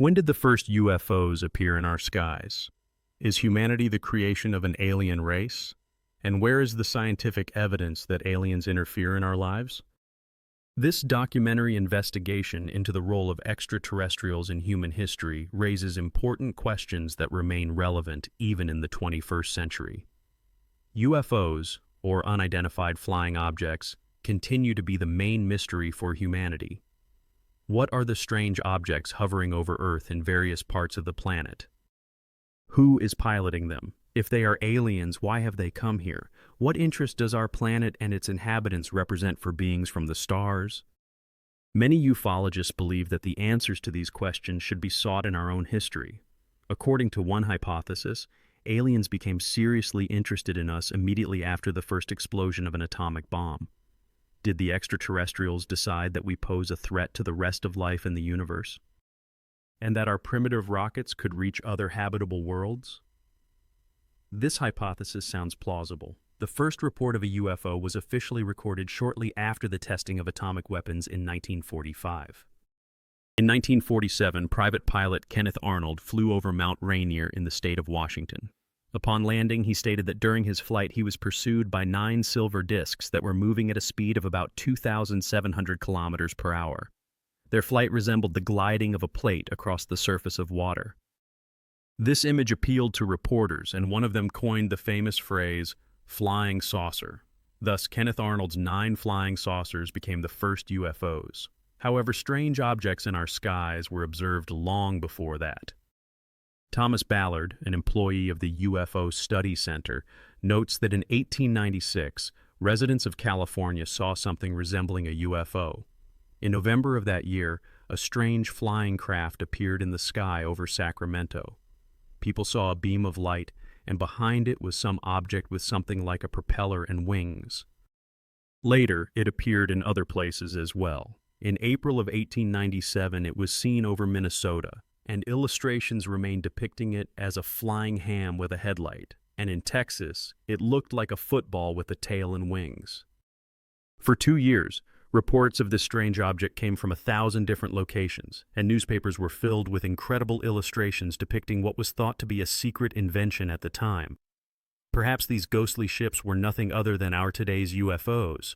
When did the first UFOs appear in our skies? Is humanity the creation of an alien race? And where is the scientific evidence that aliens interfere in our lives? This documentary investigation into the role of extraterrestrials in human history raises important questions that remain relevant even in the 21st century. UFOs, or unidentified flying objects, continue to be the main mystery for humanity. What are the strange objects hovering over Earth in various parts of the planet? Who is piloting them? If they are aliens, why have they come here? What interest does our planet and its inhabitants represent for beings from the stars? Many ufologists believe that the answers to these questions should be sought in our own history. According to one hypothesis, aliens became seriously interested in us immediately after the first explosion of an atomic bomb. Did the extraterrestrials decide that we pose a threat to the rest of life in the universe? And that our primitive rockets could reach other habitable worlds? This hypothesis sounds plausible. The first report of a UFO was officially recorded shortly after the testing of atomic weapons in 1945. In 1947, private pilot Kenneth Arnold flew over Mount Rainier in the state of Washington. Upon landing, he stated that during his flight he was pursued by 9 silver discs that were moving at a speed of about 2,700 kilometers per hour. Their flight resembled the gliding of a plate across the surface of water. This image appealed to reporters, and one of them coined the famous phrase, "flying saucer." Thus, Kenneth Arnold's 9 flying saucers became the first UFOs. However, strange objects in our skies were observed long before that. Thomas Ballard, an employee of the UFO Study Center, notes that in 1896, residents of California saw something resembling a UFO. In November of that year, a strange flying craft appeared in the sky over Sacramento. People saw a beam of light, and behind it was some object with something like a propeller and wings. Later, it appeared in other places as well. In April of 1897, it was seen over Minnesota, and illustrations remain depicting it as a flying ham with a headlight, and in Texas, it looked like a football with a tail and wings. For 2 years, reports of this strange object came from 1,000 different locations, and newspapers were filled with incredible illustrations depicting what was thought to be a secret invention at the time. Perhaps these ghostly ships were nothing other than our today's UFOs.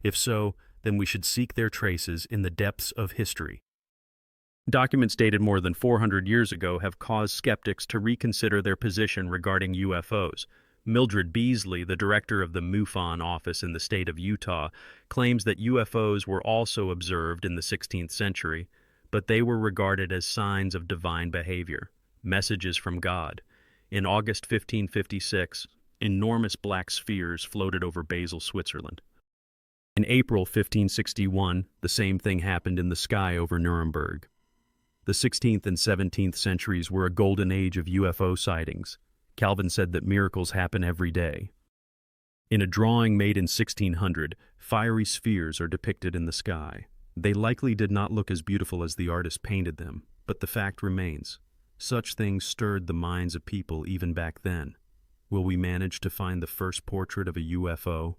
If so, then we should seek their traces in the depths of history. Documents dated more than 400 years ago have caused skeptics to reconsider their position regarding UFOs. Mildred Beasley, the director of the MUFON office in the state of Utah, claims that UFOs were also observed in the 16th century, but they were regarded as signs of divine behavior, messages from God. In August 1556, enormous black spheres floated over Basel, Switzerland. In April 1561, the same thing happened in the sky over Nuremberg. The 16th and 17th centuries were a golden age of UFO sightings. Calvin said that miracles happen every day. In a drawing made in 1600, fiery spheres are depicted in the sky. They likely did not look as beautiful as the artist painted them, but the fact remains. Such things stirred the minds of people even back then. Will we manage to find the first portrait of a UFO?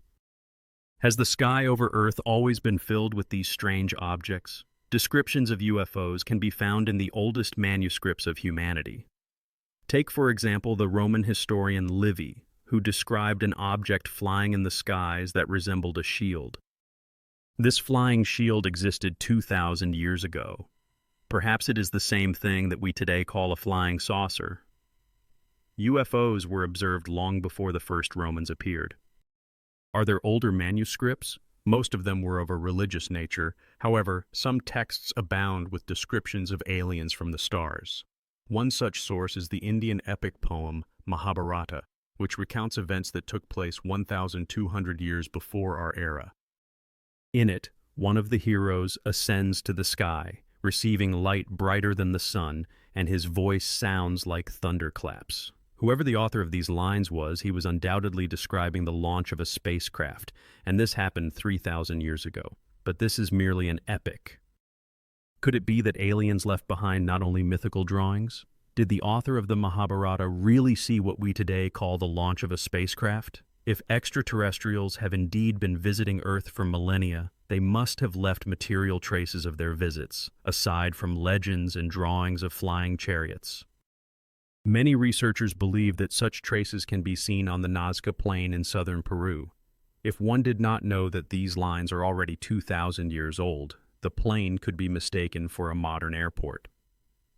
Has the sky over Earth always been filled with these strange objects? Descriptions of UFOs can be found in the oldest manuscripts of humanity. Take, for example, the Roman historian Livy, who described an object flying in the skies that resembled a shield. This flying shield existed 2,000 years ago. Perhaps it is the same thing that we today call a flying saucer. UFOs were observed long before the first Romans appeared. Are there older manuscripts? Most of them were of a religious nature. However, some texts abound with descriptions of aliens from the stars. One such source is the Indian epic poem Mahabharata, which recounts events that took place 1,200 years before our era. In it, one of the heroes ascends to the sky, receiving light brighter than the sun, and his voice sounds like thunderclaps. Whoever the author of these lines was, he was undoubtedly describing the launch of a spacecraft, and this happened 3,000 years ago. But this is merely an epic. Could it be that aliens left behind not only mythical drawings? Did the author of the Mahabharata really see what we today call the launch of a spacecraft? If extraterrestrials have indeed been visiting Earth for millennia, they must have left material traces of their visits, aside from legends and drawings of flying chariots. Many researchers believe that such traces can be seen on the Nazca Plain in southern Peru. If one did not know that these lines are already 2,000 years old, the plain could be mistaken for a modern airport.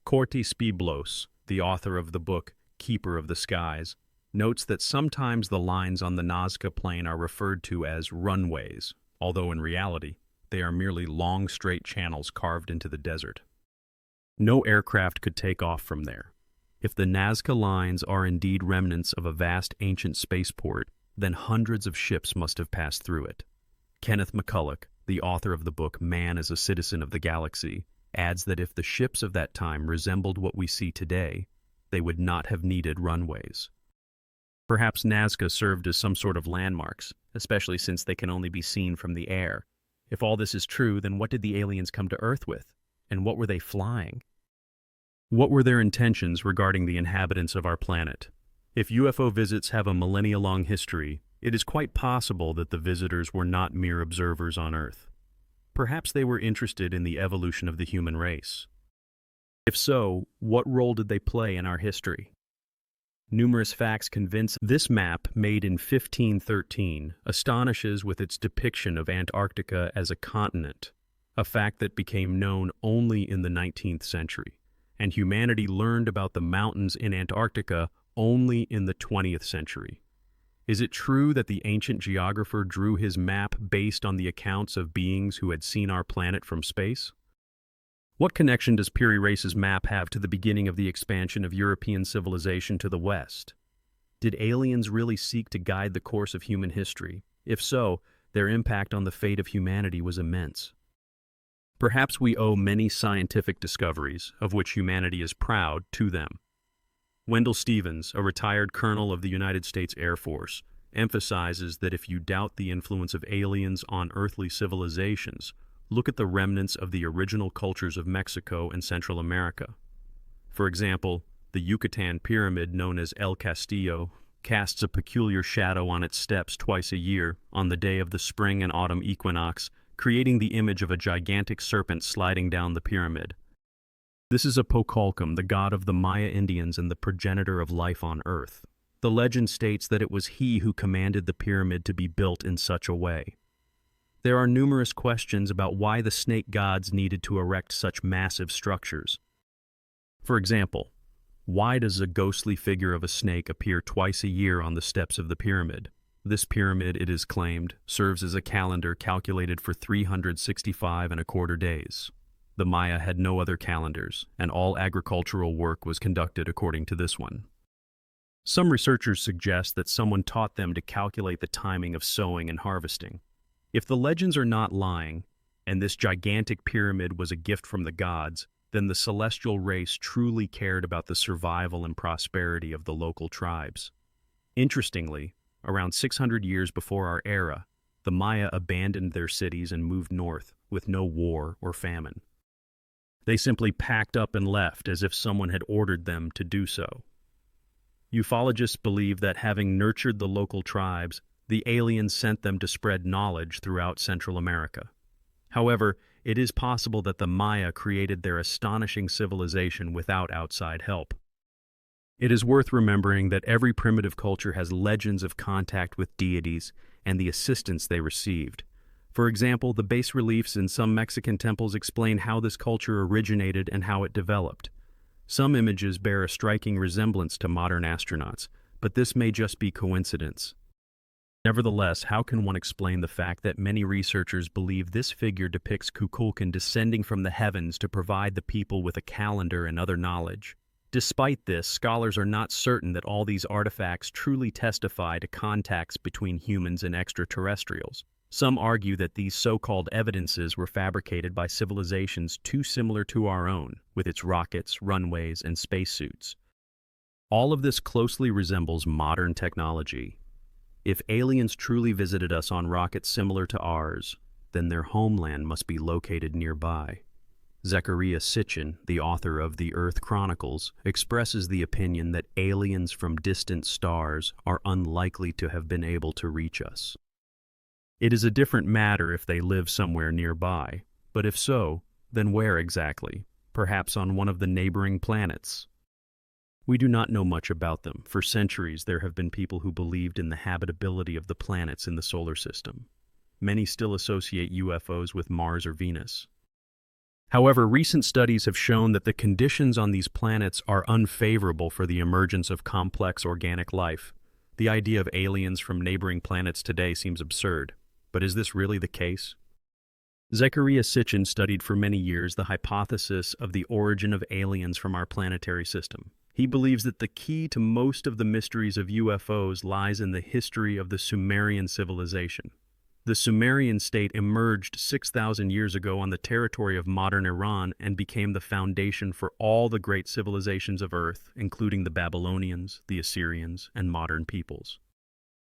Cortés Biblos, the author of the book Keeper of the Skies, notes that sometimes the lines on the Nazca Plain are referred to as runways, although in reality, they are merely long straight channels carved into the desert. No aircraft could take off from there. If the Nazca lines are indeed remnants of a vast ancient spaceport, then hundreds of ships must have passed through it. Kenneth McCulloch, the author of the book Man as a Citizen of the Galaxy, adds that if the ships of that time resembled what we see today, they would not have needed runways. Perhaps Nazca served as some sort of landmarks, especially since they can only be seen from the air. If all this is true, then what did the aliens come to Earth with? And what were they flying? What were their intentions regarding the inhabitants of our planet? If UFO visits have a millennia-long history, it is quite possible that the visitors were not mere observers on Earth. Perhaps they were interested in the evolution of the human race. If so, what role did they play in our history? Numerous facts convince this map, made in 1513, astonishes with its depiction of Antarctica as a continent, a fact that became known only in the 19th century, and humanity learned about the mountains in Antarctica only in the 20th century. Is it true that the ancient geographer drew his map based on the accounts of beings who had seen our planet from space? What connection does Piri Reis's map have to the beginning of the expansion of European civilization to the West? Did aliens really seek to guide the course of human history? If so, their impact on the fate of humanity was immense. Perhaps we owe many scientific discoveries, of which humanity is proud, to them. Wendell Stevens, a retired colonel of the United States Air Force, emphasizes that if you doubt the influence of aliens on earthly civilizations, look at the remnants of the original cultures of Mexico and Central America. For example, the Yucatan Pyramid, known as El Castillo, casts a peculiar shadow on its steps twice a year, on the day of the spring and autumn equinox, creating the image of a gigantic serpent sliding down the pyramid. This is Apocalcum, the god of the Maya Indians and the progenitor of life on Earth. The legend states that it was he who commanded the pyramid to be built in such a way. There are numerous questions about why the snake gods needed to erect such massive structures. For example, why does a ghostly figure of a snake appear twice a year on the steps of the pyramid? This pyramid, it is claimed, serves as a calendar calculated for 365 and a quarter days. The Maya had no other calendars, and all agricultural work was conducted according to this one. Some researchers suggest that someone taught them to calculate the timing of sowing and harvesting. If the legends are not lying, and this gigantic pyramid was a gift from the gods, then the celestial race truly cared about the survival and prosperity of the local tribes. Interestingly, around 600 years before our era, the Maya abandoned their cities and moved north with no war or famine. They simply packed up and left as if someone had ordered them to do so. Ufologists believe that having nurtured the local tribes, the aliens sent them to spread knowledge throughout Central America. However, it is possible that the Maya created their astonishing civilization without outside help. It is worth remembering that every primitive culture has legends of contact with deities and the assistance they received. For example, the bas reliefs in some Mexican temples explain how this culture originated and how it developed. Some images bear a striking resemblance to modern astronauts, but this may just be coincidence. Nevertheless, how can one explain the fact that many researchers believe this figure depicts Kukulkan descending from the heavens to provide the people with a calendar and other knowledge? Despite this, scholars are not certain that all these artifacts truly testify to contacts between humans and extraterrestrials. Some argue that these so-called evidences were fabricated by civilizations too similar to our own, with its rockets, runways, and spacesuits. All of this closely resembles modern technology. If aliens truly visited us on rockets similar to ours, then their homeland must be located nearby. Zecharia Sitchin, the author of the Earth Chronicles, expresses the opinion that aliens from distant stars are unlikely to have been able to reach us. It is a different matter if they live somewhere nearby, but if so, then where exactly? Perhaps on one of the neighboring planets. We do not know much about them. For centuries, there have been people who believed in the habitability of the planets in the solar system. Many still associate UFOs with Mars or Venus. However, recent studies have shown that the conditions on these planets are unfavorable for the emergence of complex organic life. The idea of aliens from neighboring planets today seems absurd, but is this really the case? Zecharia Sitchin studied for many years the hypothesis of the origin of aliens from our planetary system. He believes that the key to most of the mysteries of UFOs lies in the history of the Sumerian civilization. The Sumerian state emerged 6,000 years ago on the territory of modern Iran and became the foundation for all the great civilizations of Earth, including the Babylonians, the Assyrians, and modern peoples.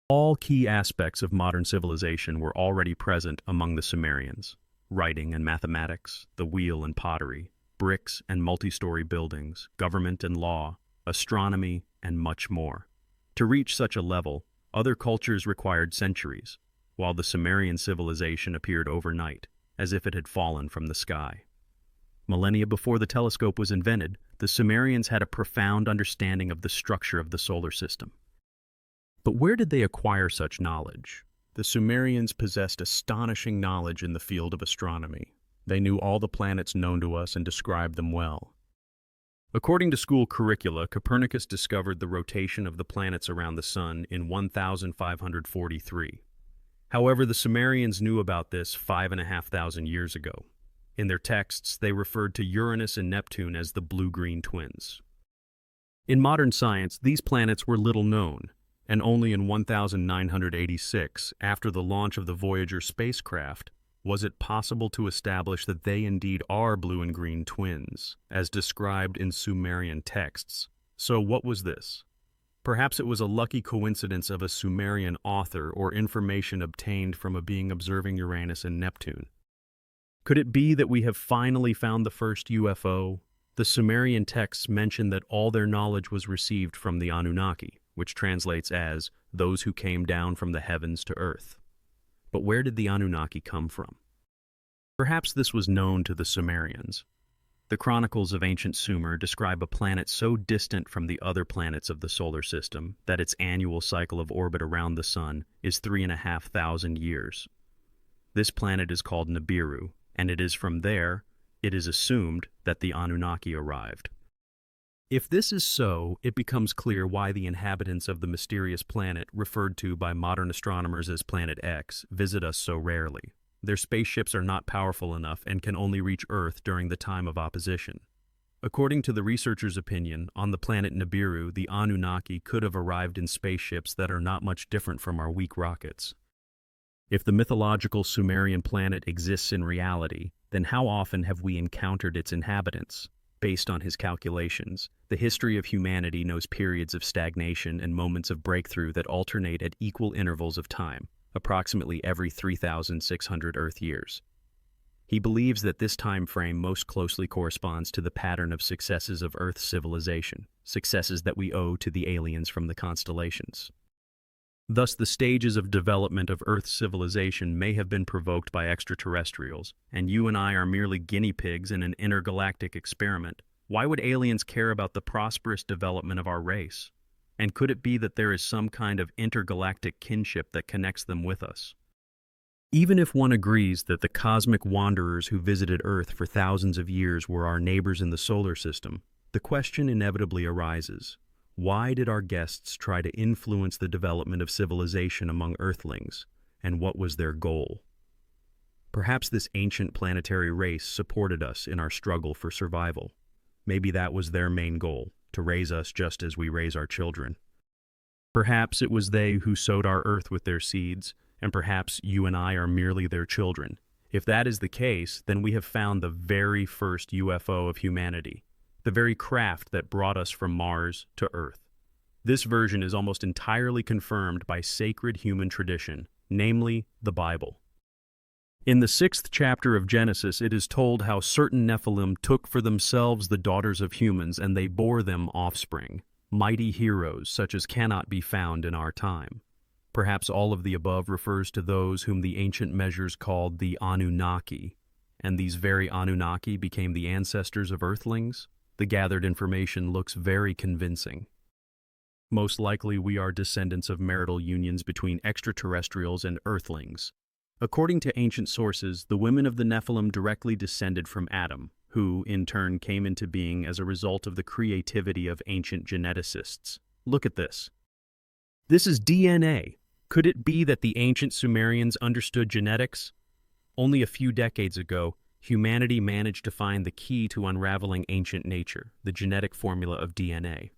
All key aspects of modern civilization were already present among the Sumerians: writing and mathematics, the wheel and pottery, bricks and multi-story buildings, government and law, astronomy, and much more. To reach such a level, other cultures required centuries, while the Sumerian civilization appeared overnight, as if it had fallen from the sky. Millennia before the telescope was invented, the Sumerians had a profound understanding of the structure of the solar system. But where did they acquire such knowledge? The Sumerians possessed astonishing knowledge in the field of astronomy. They knew all the planets known to us and described them well. According to school curricula, Copernicus discovered the rotation of the planets around the Sun in 1543. However, the Sumerians knew about this 5,500 years ago. In their texts, they referred to Uranus and Neptune as the blue-green twins. In modern science, these planets were little known, and only in 1986, after the launch of the Voyager spacecraft, was it possible to establish that they indeed are blue and green twins, as described in Sumerian texts. So what was this? Perhaps it was a lucky coincidence of a Sumerian author or information obtained from a being observing Uranus and Neptune. Could it be that we have finally found the first UFO? The Sumerian texts mention that all their knowledge was received from the Anunnaki, which translates as those who came down from the heavens to earth. But where did the Anunnaki come from? Perhaps this was known to the Sumerians. The chronicles of ancient Sumer describe a planet so distant from the other planets of the solar system that its annual cycle of orbit around the Sun is 3,500 years. This planet is called Nibiru, and it is from there, it is assumed, that the Anunnaki arrived. If this is so, it becomes clear why the inhabitants of the mysterious planet, referred to by modern astronomers as Planet X, visit us so rarely. Their spaceships are not powerful enough and can only reach Earth during the time of opposition. According to the researchers' opinion, on the planet Nibiru, the Anunnaki could have arrived in spaceships that are not much different from our weak rockets. If the mythological Sumerian planet exists in reality, then how often have we encountered its inhabitants? Based on his calculations, the history of humanity knows periods of stagnation and moments of breakthrough that alternate at equal intervals of time, approximately every 3,600 Earth years. He believes that this time frame most closely corresponds to the pattern of successes of Earth's civilization, successes that we owe to the aliens from the constellations. Thus, the stages of development of Earth's civilization may have been provoked by extraterrestrials, and you and I are merely guinea pigs in an intergalactic experiment. Why would aliens care about the prosperous development of our race? And could it be that there is some kind of intergalactic kinship that connects them with us? Even if one agrees that the cosmic wanderers who visited Earth for thousands of years were our neighbors in the solar system, the question inevitably arises: why did our guests try to influence the development of civilization among Earthlings, and what was their goal? Perhaps this ancient planetary race supported us in our struggle for survival. Maybe that was their main goal, to raise us just as we raise our children. Perhaps it was they who sowed our earth with their seeds, and perhaps you and I are merely their children. If that is the case, then we have found the very first UFO of humanity, the very craft that brought us from Mars to Earth. This version is almost entirely confirmed by sacred human tradition, namely the Bible. In the 6th chapter of Genesis, it is told how certain Nephilim took for themselves the daughters of humans, and they bore them offspring, mighty heroes such as cannot be found in our time. Perhaps all of the above refers to those whom the ancient measures called the Anunnaki, and these very Anunnaki became the ancestors of Earthlings? The gathered information looks very convincing. Most likely we are descendants of marital unions between extraterrestrials and Earthlings. According to ancient sources, the women of the Nephilim directly descended from Adam, who, in turn, came into being as a result of the creativity of ancient geneticists. Look at this. This is DNA. Could it be that the ancient Sumerians understood genetics? Only a few decades ago, humanity managed to find the key to unraveling ancient nature, the genetic formula of DNA.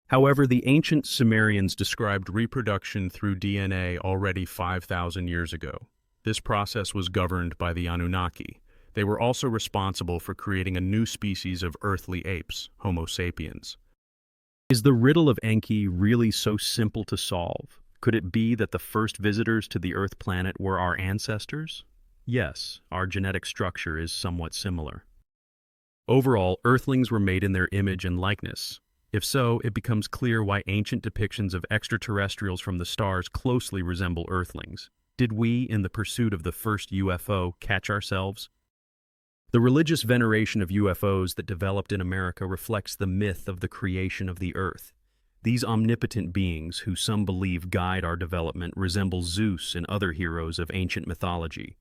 However, the ancient Sumerians described reproduction through DNA already 5,000 years ago. This process was governed by the Anunnaki. They were also responsible for creating a new species of earthly apes, Homo sapiens. Is the riddle of Enki really so simple to solve? Could it be that the first visitors to the Earth planet were our ancestors? Yes, our genetic structure is somewhat similar. Overall, Earthlings were made in their image and likeness. If so, it becomes clear why ancient depictions of extraterrestrials from the stars closely resemble Earthlings. Did we, in the pursuit of the first UFO, catch ourselves? The religious veneration of UFOs that developed in America reflects the myth of the creation of the Earth. These omnipotent beings, who some believe guide our development, resemble Zeus and other heroes of ancient mythology.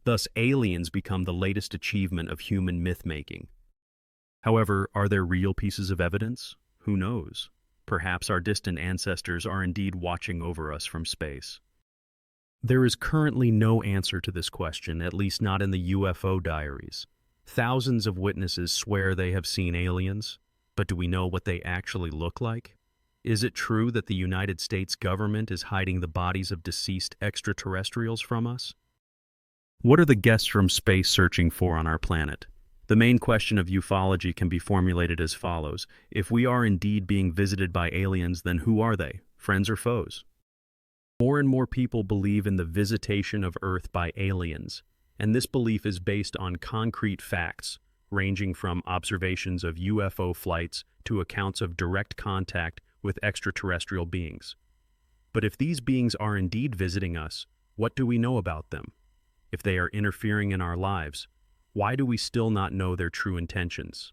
Thus, aliens become the latest achievement of human myth-making. However, are there real pieces of evidence? Who knows? Perhaps our distant ancestors are indeed watching over us from space. There is currently no answer to this question, at least not in the UFO diaries. Thousands of witnesses swear they have seen aliens, but do we know what they actually look like? Is it true that the United States government is hiding the bodies of deceased extraterrestrials from us? What are the guests from space searching for on our planet? The main question of ufology can be formulated as follows. If we are indeed being visited by aliens, then who are they? Friends or foes? More and more people believe in the visitation of Earth by aliens, and this belief is based on concrete facts, ranging from observations of UFO flights to accounts of direct contact with extraterrestrial beings. But if these beings are indeed visiting us, what do we know about them? If they are interfering in our lives, why do we still not know their true intentions?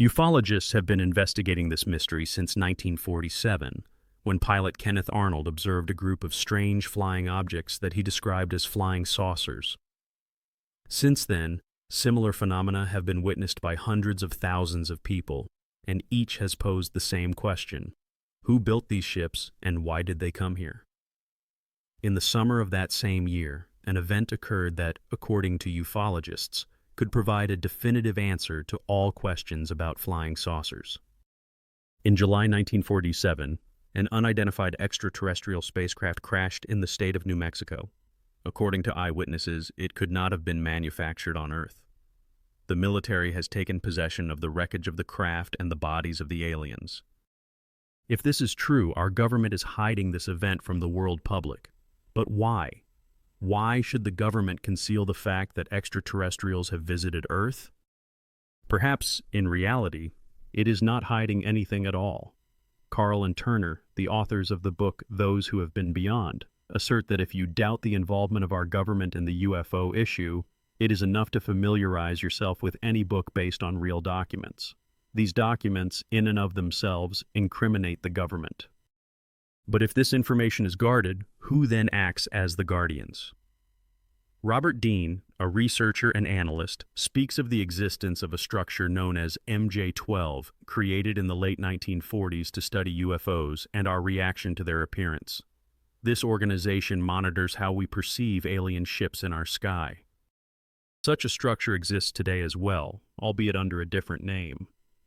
Ufologists have been investigating this mystery since 1947, when pilot Kenneth Arnold observed a group of strange flying objects that he described as flying saucers. Since then, similar phenomena have been witnessed by hundreds of thousands of people, and each has posed the same question. Who built these ships, and why did they come here? In the summer of that same year, an event occurred that, according to ufologists, could provide a definitive answer to all questions about flying saucers. In July 1947, an unidentified extraterrestrial spacecraft crashed in the state of New Mexico. According to eyewitnesses, it could not have been manufactured on Earth. The military has taken possession of the wreckage of the craft and the bodies of the aliens. If this is true, our government is hiding this event from the world public. But why? Why should the government conceal the fact that extraterrestrials have visited Earth? Perhaps, in reality, it is not hiding anything at all. Carl and Turner, the authors of the book Those Who Have Been Beyond, assert that if you doubt the involvement of our government in the UFO issue, it is enough to familiarize yourself with any book based on real documents. These documents, in and of themselves, incriminate the government. But if this information is guarded, who then acts as the guardians? Robert Dean, a researcher and analyst, speaks of the existence of a structure known as MJ-12, created in the late 1940s to study UFOs and our reaction to their appearance. This organization monitors how we perceive alien ships in our sky. Such a structure exists today as well, albeit under a different name.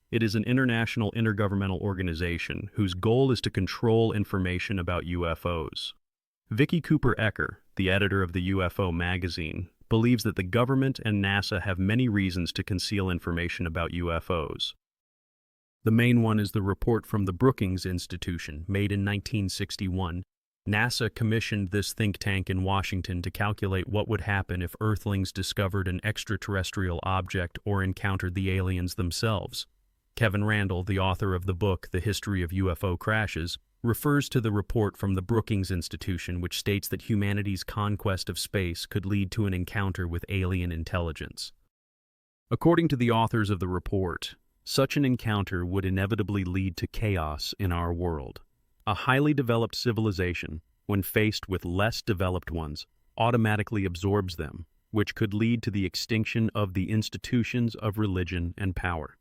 It is an international intergovernmental organization whose goal is to control information about UFOs. Vicky Cooper-Ecker, the editor of the UFO magazine, believes that the government and NASA have many reasons to conceal information about UFOs. The main one is the report from the Brookings Institution, made in 1961. NASA commissioned this think tank in Washington to calculate what would happen if Earthlings discovered an extraterrestrial object or encountered the aliens themselves. Kevin Randle, the author of the book The History of UFO Crashes, refers to the report from the Brookings Institution which states that humanity's conquest of space could lead to an encounter with alien intelligence. According to the authors of the report, such an encounter would inevitably lead to chaos in our world. A highly developed civilization, when faced with less developed ones, automatically absorbs them, which could lead to the extinction of the institutions of religion and power.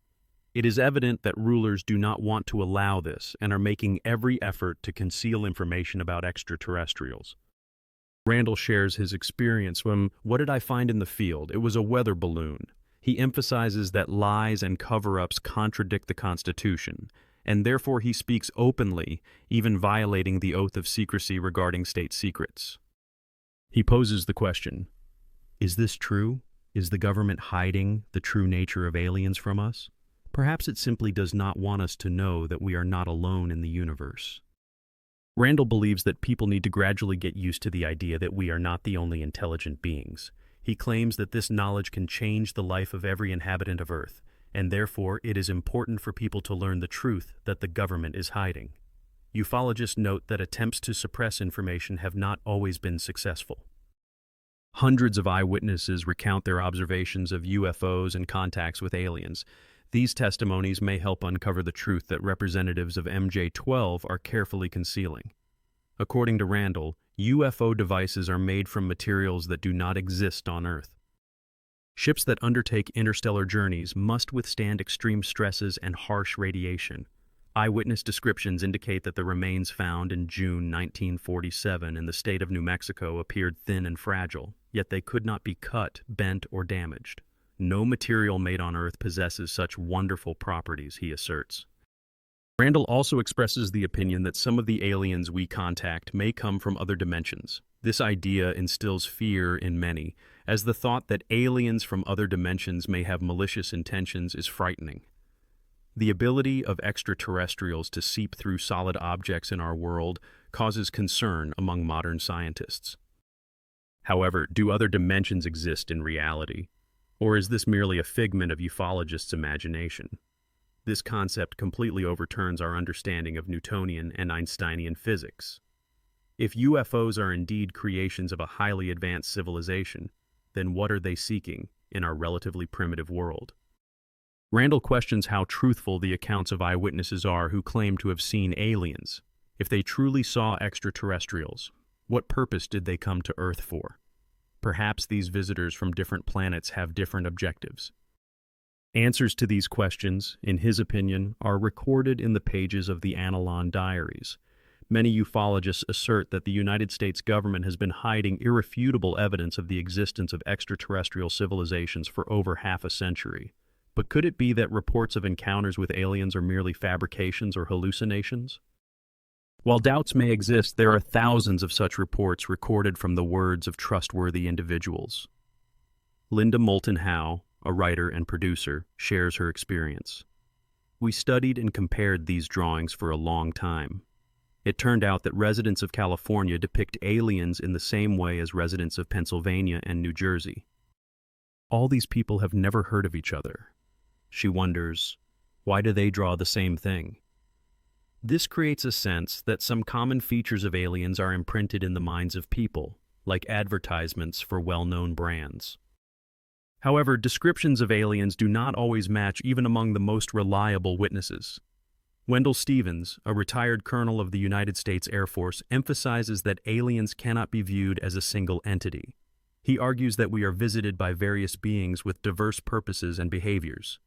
It is evident that rulers do not want to allow this and are making every effort to conceal information about extraterrestrials. Randall shares his experience when, "What did I find in the field? It was a weather balloon." He emphasizes that lies and cover-ups contradict the Constitution, and therefore he speaks openly, even violating the oath of secrecy regarding state secrets. He poses the question, is this true? Is the government hiding the true nature of aliens from us? Perhaps it simply does not want us to know that we are not alone in the universe. Randall believes that people need to gradually get used to the idea that we are not the only intelligent beings. He claims that this knowledge can change the life of every inhabitant of Earth, and therefore it is important for people to learn the truth that the government is hiding. Ufologists note that attempts to suppress information have not always been successful. Hundreds of eyewitnesses recount their observations of UFOs and contacts with aliens. These testimonies may help uncover the truth that representatives of MJ-12 are carefully concealing. According to Randall, UFO devices are made from materials that do not exist on Earth. Ships that undertake interstellar journeys must withstand extreme stresses and harsh radiation. Eyewitness descriptions indicate that the remains found in June 1947 in the state of New Mexico appeared thin and fragile, yet they could not be cut, bent, or damaged. No material made on Earth possesses such wonderful properties, he asserts. Randall also expresses the opinion that some of the aliens we contact may come from other dimensions. This idea instills fear in many, as the thought that aliens from other dimensions may have malicious intentions is frightening. The ability of extraterrestrials to seep through solid objects in our world causes concern among modern scientists. However, do other dimensions exist in reality? Or is this merely a figment of ufologists' imagination? This concept completely overturns our understanding of Newtonian and Einsteinian physics. If UFOs are indeed creations of a highly advanced civilization, then what are they seeking in our relatively primitive world? Randall questions how truthful the accounts of eyewitnesses are who claim to have seen aliens. If they truly saw extraterrestrials, what purpose did they come to Earth for? Perhaps these visitors from different planets have different objectives. Answers to these questions, in his opinion, are recorded in the pages of the Analon diaries. Many ufologists assert that the United States government has been hiding irrefutable evidence of the existence of extraterrestrial civilizations for over half a century. But could it be that reports of encounters with aliens are merely fabrications or hallucinations? While doubts may exist, there are thousands of such reports recorded from the words of trustworthy individuals. Linda Moulton Howe, a writer and producer, shares her experience. We studied and compared these drawings for a long time. It turned out that residents of California depict aliens in the same way as residents of Pennsylvania and New Jersey. All these people have never heard of each other. She wonders, why do they draw the same thing? This creates a sense that some common features of aliens are imprinted in the minds of people, like advertisements for well-known brands. However, descriptions of aliens do not always match even among the most reliable witnesses. Wendell Stevens, a retired colonel of the United States Air Force, emphasizes that aliens cannot be viewed as a single entity. He argues that we are visited by various beings with diverse purposes and behaviors.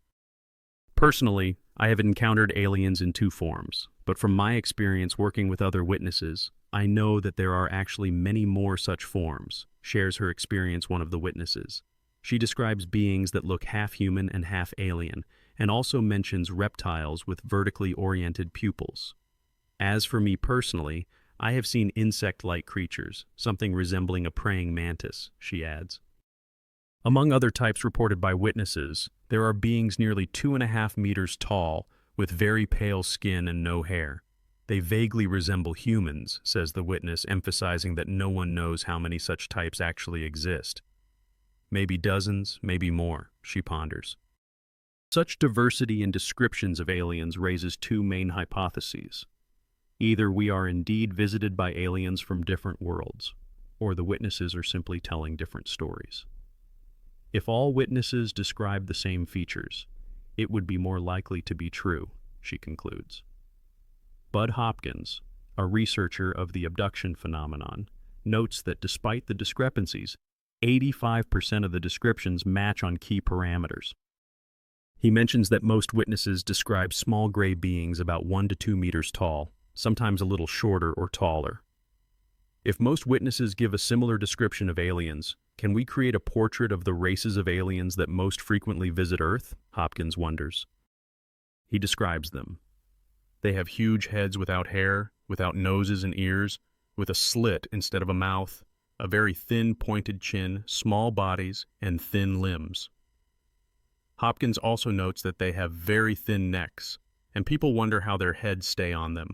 Personally, I have encountered aliens in two forms, but from my experience working with other witnesses, I know that there are actually many more such forms, shares her experience one of the witnesses. She describes beings that look half human and half alien, and also mentions reptiles with vertically oriented pupils. As for me personally, I have seen insect-like creatures, something resembling a praying mantis, she adds. Among other types reported by witnesses, there are beings nearly 2.5 meters tall, with very pale skin and no hair. They vaguely resemble humans, says the witness, emphasizing that no one knows how many such types actually exist. Maybe dozens, maybe more, she ponders. Such diversity in descriptions of aliens raises two main hypotheses. Either we are indeed visited by aliens from different worlds, or the witnesses are simply telling different stories. If all witnesses describe the same features, it would be more likely to be true, she concludes. Bud Hopkins, a researcher of the abduction phenomenon, notes that despite the discrepancies, 85% of the descriptions match on key parameters. He mentions that most witnesses describe small gray beings about 1 to 2 meters tall, sometimes a little shorter or taller. If most witnesses give a similar description of aliens, can we create a portrait of the races of aliens that most frequently visit Earth? Hopkins wonders. He describes them. They have huge heads without hair, without noses and ears, with a slit instead of a mouth, a very thin pointed chin, small bodies, and thin limbs. Hopkins also notes that they have very thin necks, and people wonder how their heads stay on them.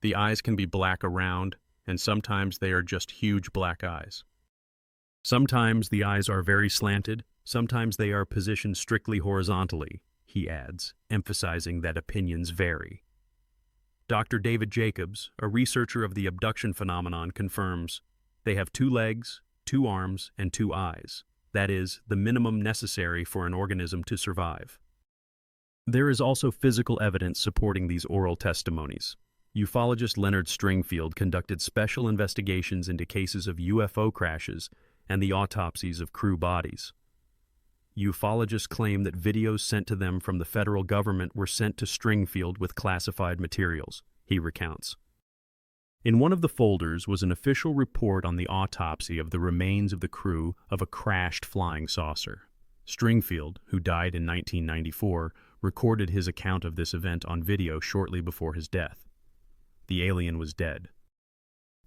The eyes can be black around, and sometimes they are just huge black eyes. Sometimes the eyes are very slanted, sometimes they are positioned strictly horizontally, he adds, emphasizing that opinions vary. Dr. David Jacobs, a researcher of the abduction phenomenon, confirms they have 2 legs, 2 arms, and 2 eyes. That is, the minimum necessary for an organism to survive. There is also physical evidence supporting these oral testimonies. Ufologist Leonard Stringfield conducted special investigations into cases of UFO crashes and the autopsies of crew bodies. Ufologists claim that videos sent to them from the federal government were sent to Stringfield with classified materials, he recounts. In one of the folders was an official report on the autopsy of the remains of the crew of a crashed flying saucer. Stringfield, who died in 1994, recorded his account of this event on video shortly before his death. The alien was dead.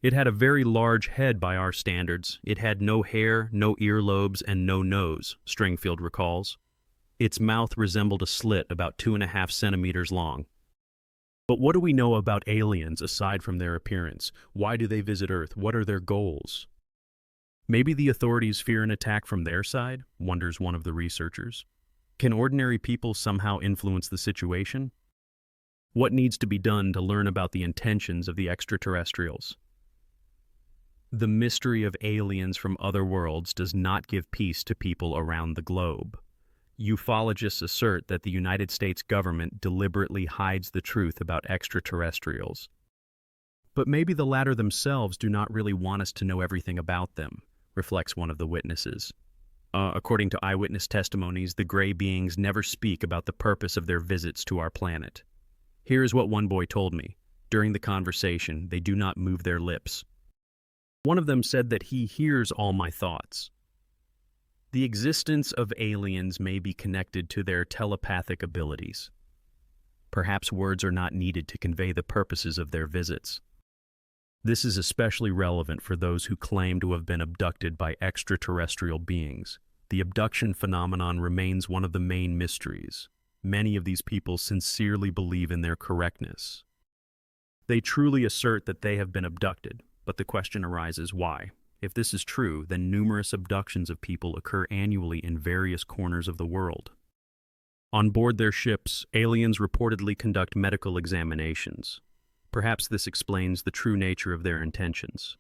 It had a very large head by our standards. It had no hair, no earlobes, and no nose, Stringfield recalls. Its mouth resembled a slit about 2.5 centimeters long. But what do we know about aliens aside from their appearance? Why do they visit Earth? What are their goals? Maybe the authorities fear an attack from their side, wonders one of the researchers. Can ordinary people somehow influence the situation? What needs to be done to learn about the intentions of the extraterrestrials? The mystery of aliens from other worlds does not give peace to people around the globe. Ufologists assert that the United States government deliberately hides the truth about extraterrestrials. But maybe the latter themselves do not really want us to know everything about them, reflects one of the witnesses. According to eyewitness testimonies, the gray beings never speak about the purpose of their visits to our planet. Here is what one boy told me. During the conversation, they do not move their lips. One of them said that he hears all my thoughts. The existence of aliens may be connected to their telepathic abilities. Perhaps words are not needed to convey the purposes of their visits. This is especially relevant for those who claim to have been abducted by extraterrestrial beings. The abduction phenomenon remains one of the main mysteries. Many of these people sincerely believe in their correctness. They truly assert that they have been abducted, but the question arises why? If this is true, then numerous abductions of people occur annually in various corners of the world. On board their ships, aliens reportedly conduct medical examinations. Perhaps this explains the true nature of their intentions.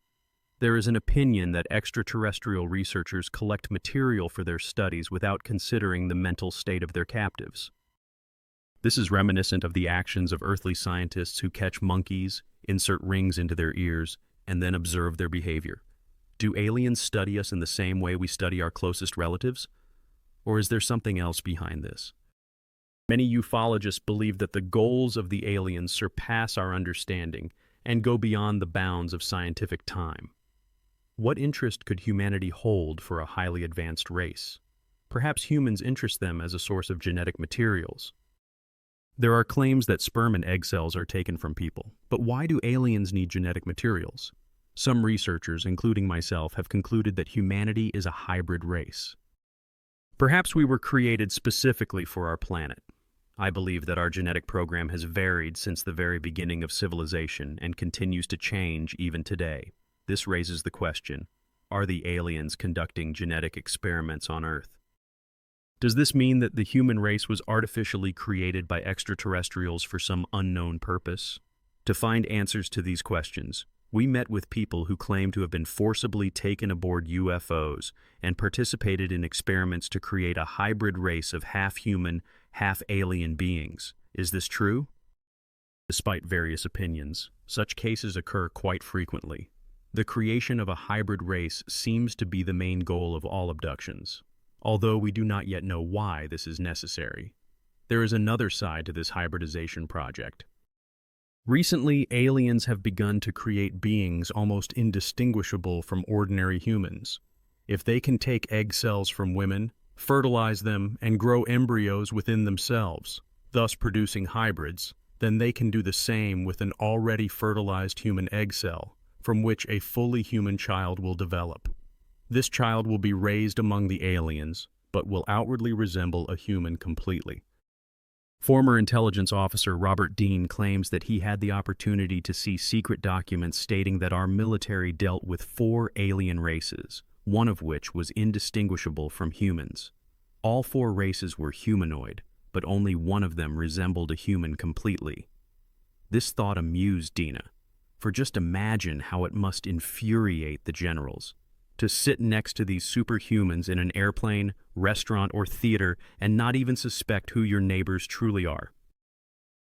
There is an opinion that extraterrestrial researchers collect material for their studies without considering the mental state of their captives. This is reminiscent of the actions of earthly scientists who catch monkeys, insert rings into their ears, and then observe their behavior. Do aliens study us in the same way we study our closest relatives? Or is there something else behind this? Many ufologists believe that the goals of the aliens surpass our understanding and go beyond the bounds of scientific time. What interest could humanity hold for a highly advanced race? Perhaps humans interest them as a source of genetic materials. There are claims that sperm and egg cells are taken from people, but why do aliens need genetic materials? Some researchers, including myself, have concluded that humanity is a hybrid race. Perhaps we were created specifically for our planet. I believe that our genetic program has varied since the very beginning of civilization and continues to change even today. This raises the question, are the aliens conducting genetic experiments on Earth? Does this mean that the human race was artificially created by extraterrestrials for some unknown purpose? To find answers to these questions, we met with people who claim to have been forcibly taken aboard UFOs and participated in experiments to create a hybrid race of half-human, half-alien beings. Is this true? Despite various opinions, such cases occur quite frequently. The creation of a hybrid race seems to be the main goal of all abductions, although we do not yet know why this is necessary. There is another side to this hybridization project. Recently, aliens have begun to create beings almost indistinguishable from ordinary humans. If they can take egg cells from women, fertilize them, and grow embryos within themselves, thus producing hybrids, then they can do the same with an already fertilized human egg cell, from which a fully human child will develop. This child will be raised among the aliens, but will outwardly resemble a human completely. Former intelligence officer Robert Dean claims that he had the opportunity to see secret documents stating that our military dealt with 4 alien races, one of which was indistinguishable from humans. All 4 races were humanoid, but only one of them resembled a human completely. This thought amused Dina, for just imagine how it must infuriate the generals to sit next to these superhumans in an airplane, restaurant, or theater and not even suspect who your neighbors truly are.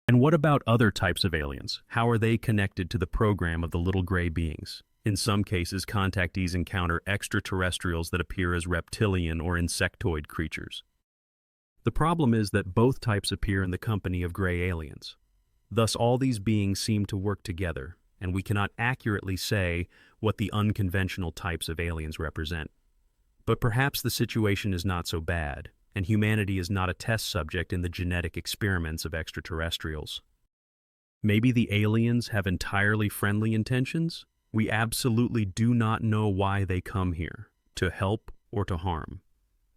And what about other types of aliens? How are they connected to the program of the little gray beings? In some cases, contactees encounter extraterrestrials that appear as reptilian or insectoid creatures. The problem is that both types appear in the company of gray aliens. Thus, all these beings seem to work together, and we cannot accurately say what the unconventional types of aliens represent. But perhaps the situation is not so bad, and humanity is not a test subject in the genetic experiments of extraterrestrials. Maybe the aliens have entirely friendly intentions? We absolutely do not know why they come here, to help or to harm.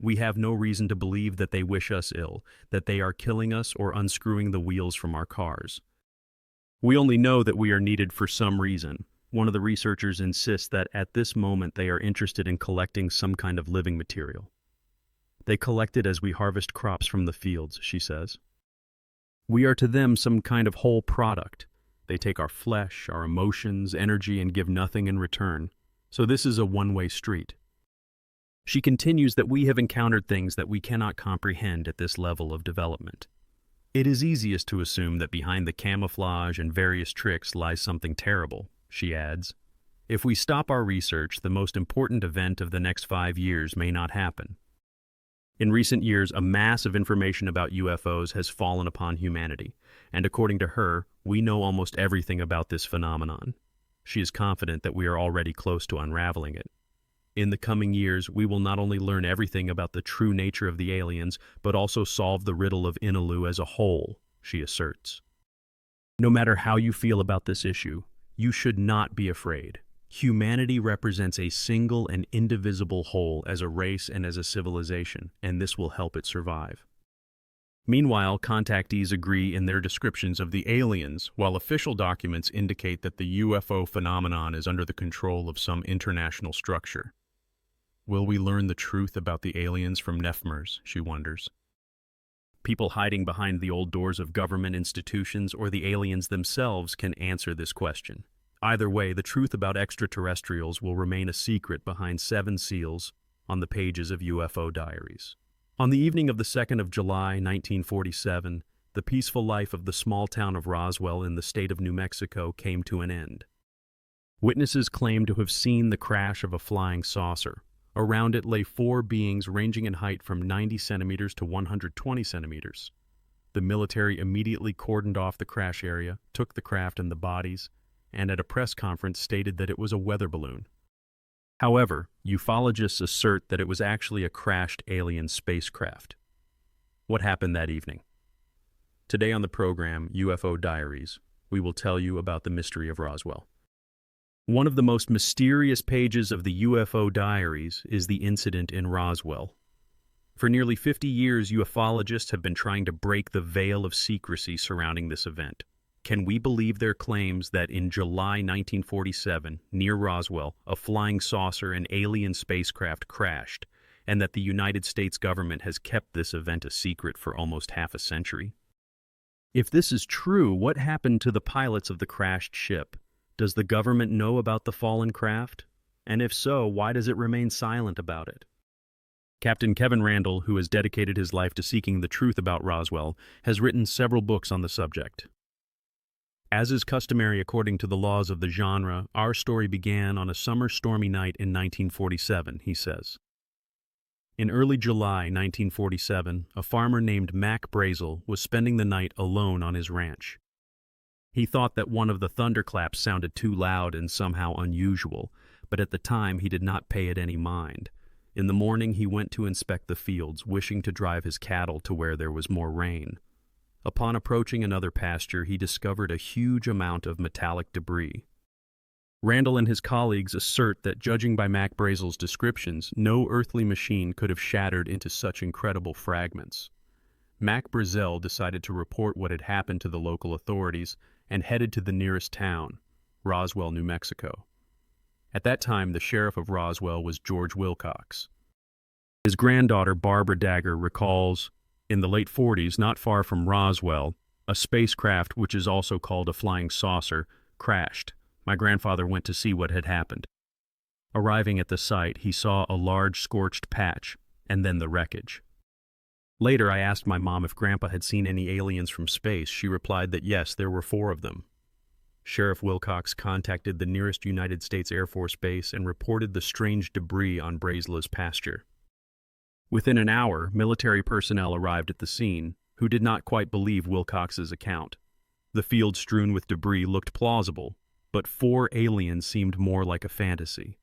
We have no reason to believe that they wish us ill, that they are killing us or unscrewing the wheels from our cars. We only know that we are needed for some reason. One of the researchers insists that at this moment they are interested in collecting some kind of living material. They collect it as we harvest crops from the fields, she says. We are to them some kind of whole product. They take our flesh, our emotions, energy, and give nothing in return. So this is a one-way street. She continues that we have encountered things that we cannot comprehend at this level of development. It is easiest to assume that behind the camouflage and various tricks lies something terrible, she adds. If we stop our research, the most important event of the next 5 years may not happen. In recent years, a mass of information about UFOs has fallen upon humanity, and according to her, we know almost everything about this phenomenon. She is confident that we are already close to unraveling it. In the coming years, we will not only learn everything about the true nature of the aliens, but also solve the riddle of Inallu as a whole, she asserts. No matter how you feel about this issue, you should not be afraid. Humanity represents a single and indivisible whole as a race and as a civilization, and this will help it survive. Meanwhile, contactees agree in their descriptions of the aliens, while official documents indicate that the UFO phenomenon is under the control of some international structure. Will we learn the truth about the aliens from Nefmers, she wonders. People hiding behind the old doors of government institutions or the aliens themselves can answer this question. Either way, the truth about extraterrestrials will remain a secret behind 7 seals on the pages of UFO diaries. On the evening of the 2nd of July, 1947, the peaceful life of the small town of Roswell in the state of New Mexico came to an end. Witnesses claimed to have seen the crash of a flying saucer. Around it lay 4 beings ranging in height from 90 centimeters to 120 centimeters. The military immediately cordoned off the crash area, took the craft and the bodies, and at a press conference stated that it was a weather balloon. However, ufologists assert that it was actually a crashed alien spacecraft. What happened that evening? Today on the program, UFO Diaries, we will tell you about the mystery of Roswell. One of the most mysterious pages of the UFO Diaries is the incident in Roswell. For nearly 50 years, ufologists have been trying to break the veil of secrecy surrounding this event. Can we believe their claims that in July 1947, near Roswell, a flying saucer and alien spacecraft crashed, and that the United States government has kept this event a secret for almost half a century? If this is true, what happened to the pilots of the crashed ship? Does the government know about the fallen craft? And if so, why does it remain silent about it? Captain Kevin Randall, who has dedicated his life to seeking the truth about Roswell, has written several books on the subject. As is customary according to the laws of the genre, our story began on a summer stormy night in 1947, he says. In early July 1947, a farmer named Mac Brazel was spending the night alone on his ranch. He thought that one of the thunderclaps sounded too loud and somehow unusual, but at the time he did not pay it any mind. In the morning he went to inspect the fields, wishing to drive his cattle to where there was more rain. Upon approaching another pasture, he discovered a huge amount of metallic debris. Randall and his colleagues assert that, judging by Mac Brazel's descriptions, no earthly machine could have shattered into such incredible fragments. Mac Brazel decided to report what had happened to the local authorities and headed to the nearest town, Roswell, New Mexico. At that time, the sheriff of Roswell was George Wilcox. His granddaughter, Barbara Dagger, recalls, in the late 40s, not far from Roswell, a spacecraft, which is also called a flying saucer, crashed. My grandfather went to see what had happened. Arriving at the site, he saw a large scorched patch, and then the wreckage. Later, I asked my mom if Grandpa had seen any aliens from space. She replied that yes, there were 4 of them. Sheriff Wilcox contacted the nearest United States Air Force base and reported the strange debris on Brazel's pasture. Within an hour, military personnel arrived at the scene, who did not quite believe Wilcox's account. The field strewn with debris looked plausible, but 4 aliens seemed more like a fantasy.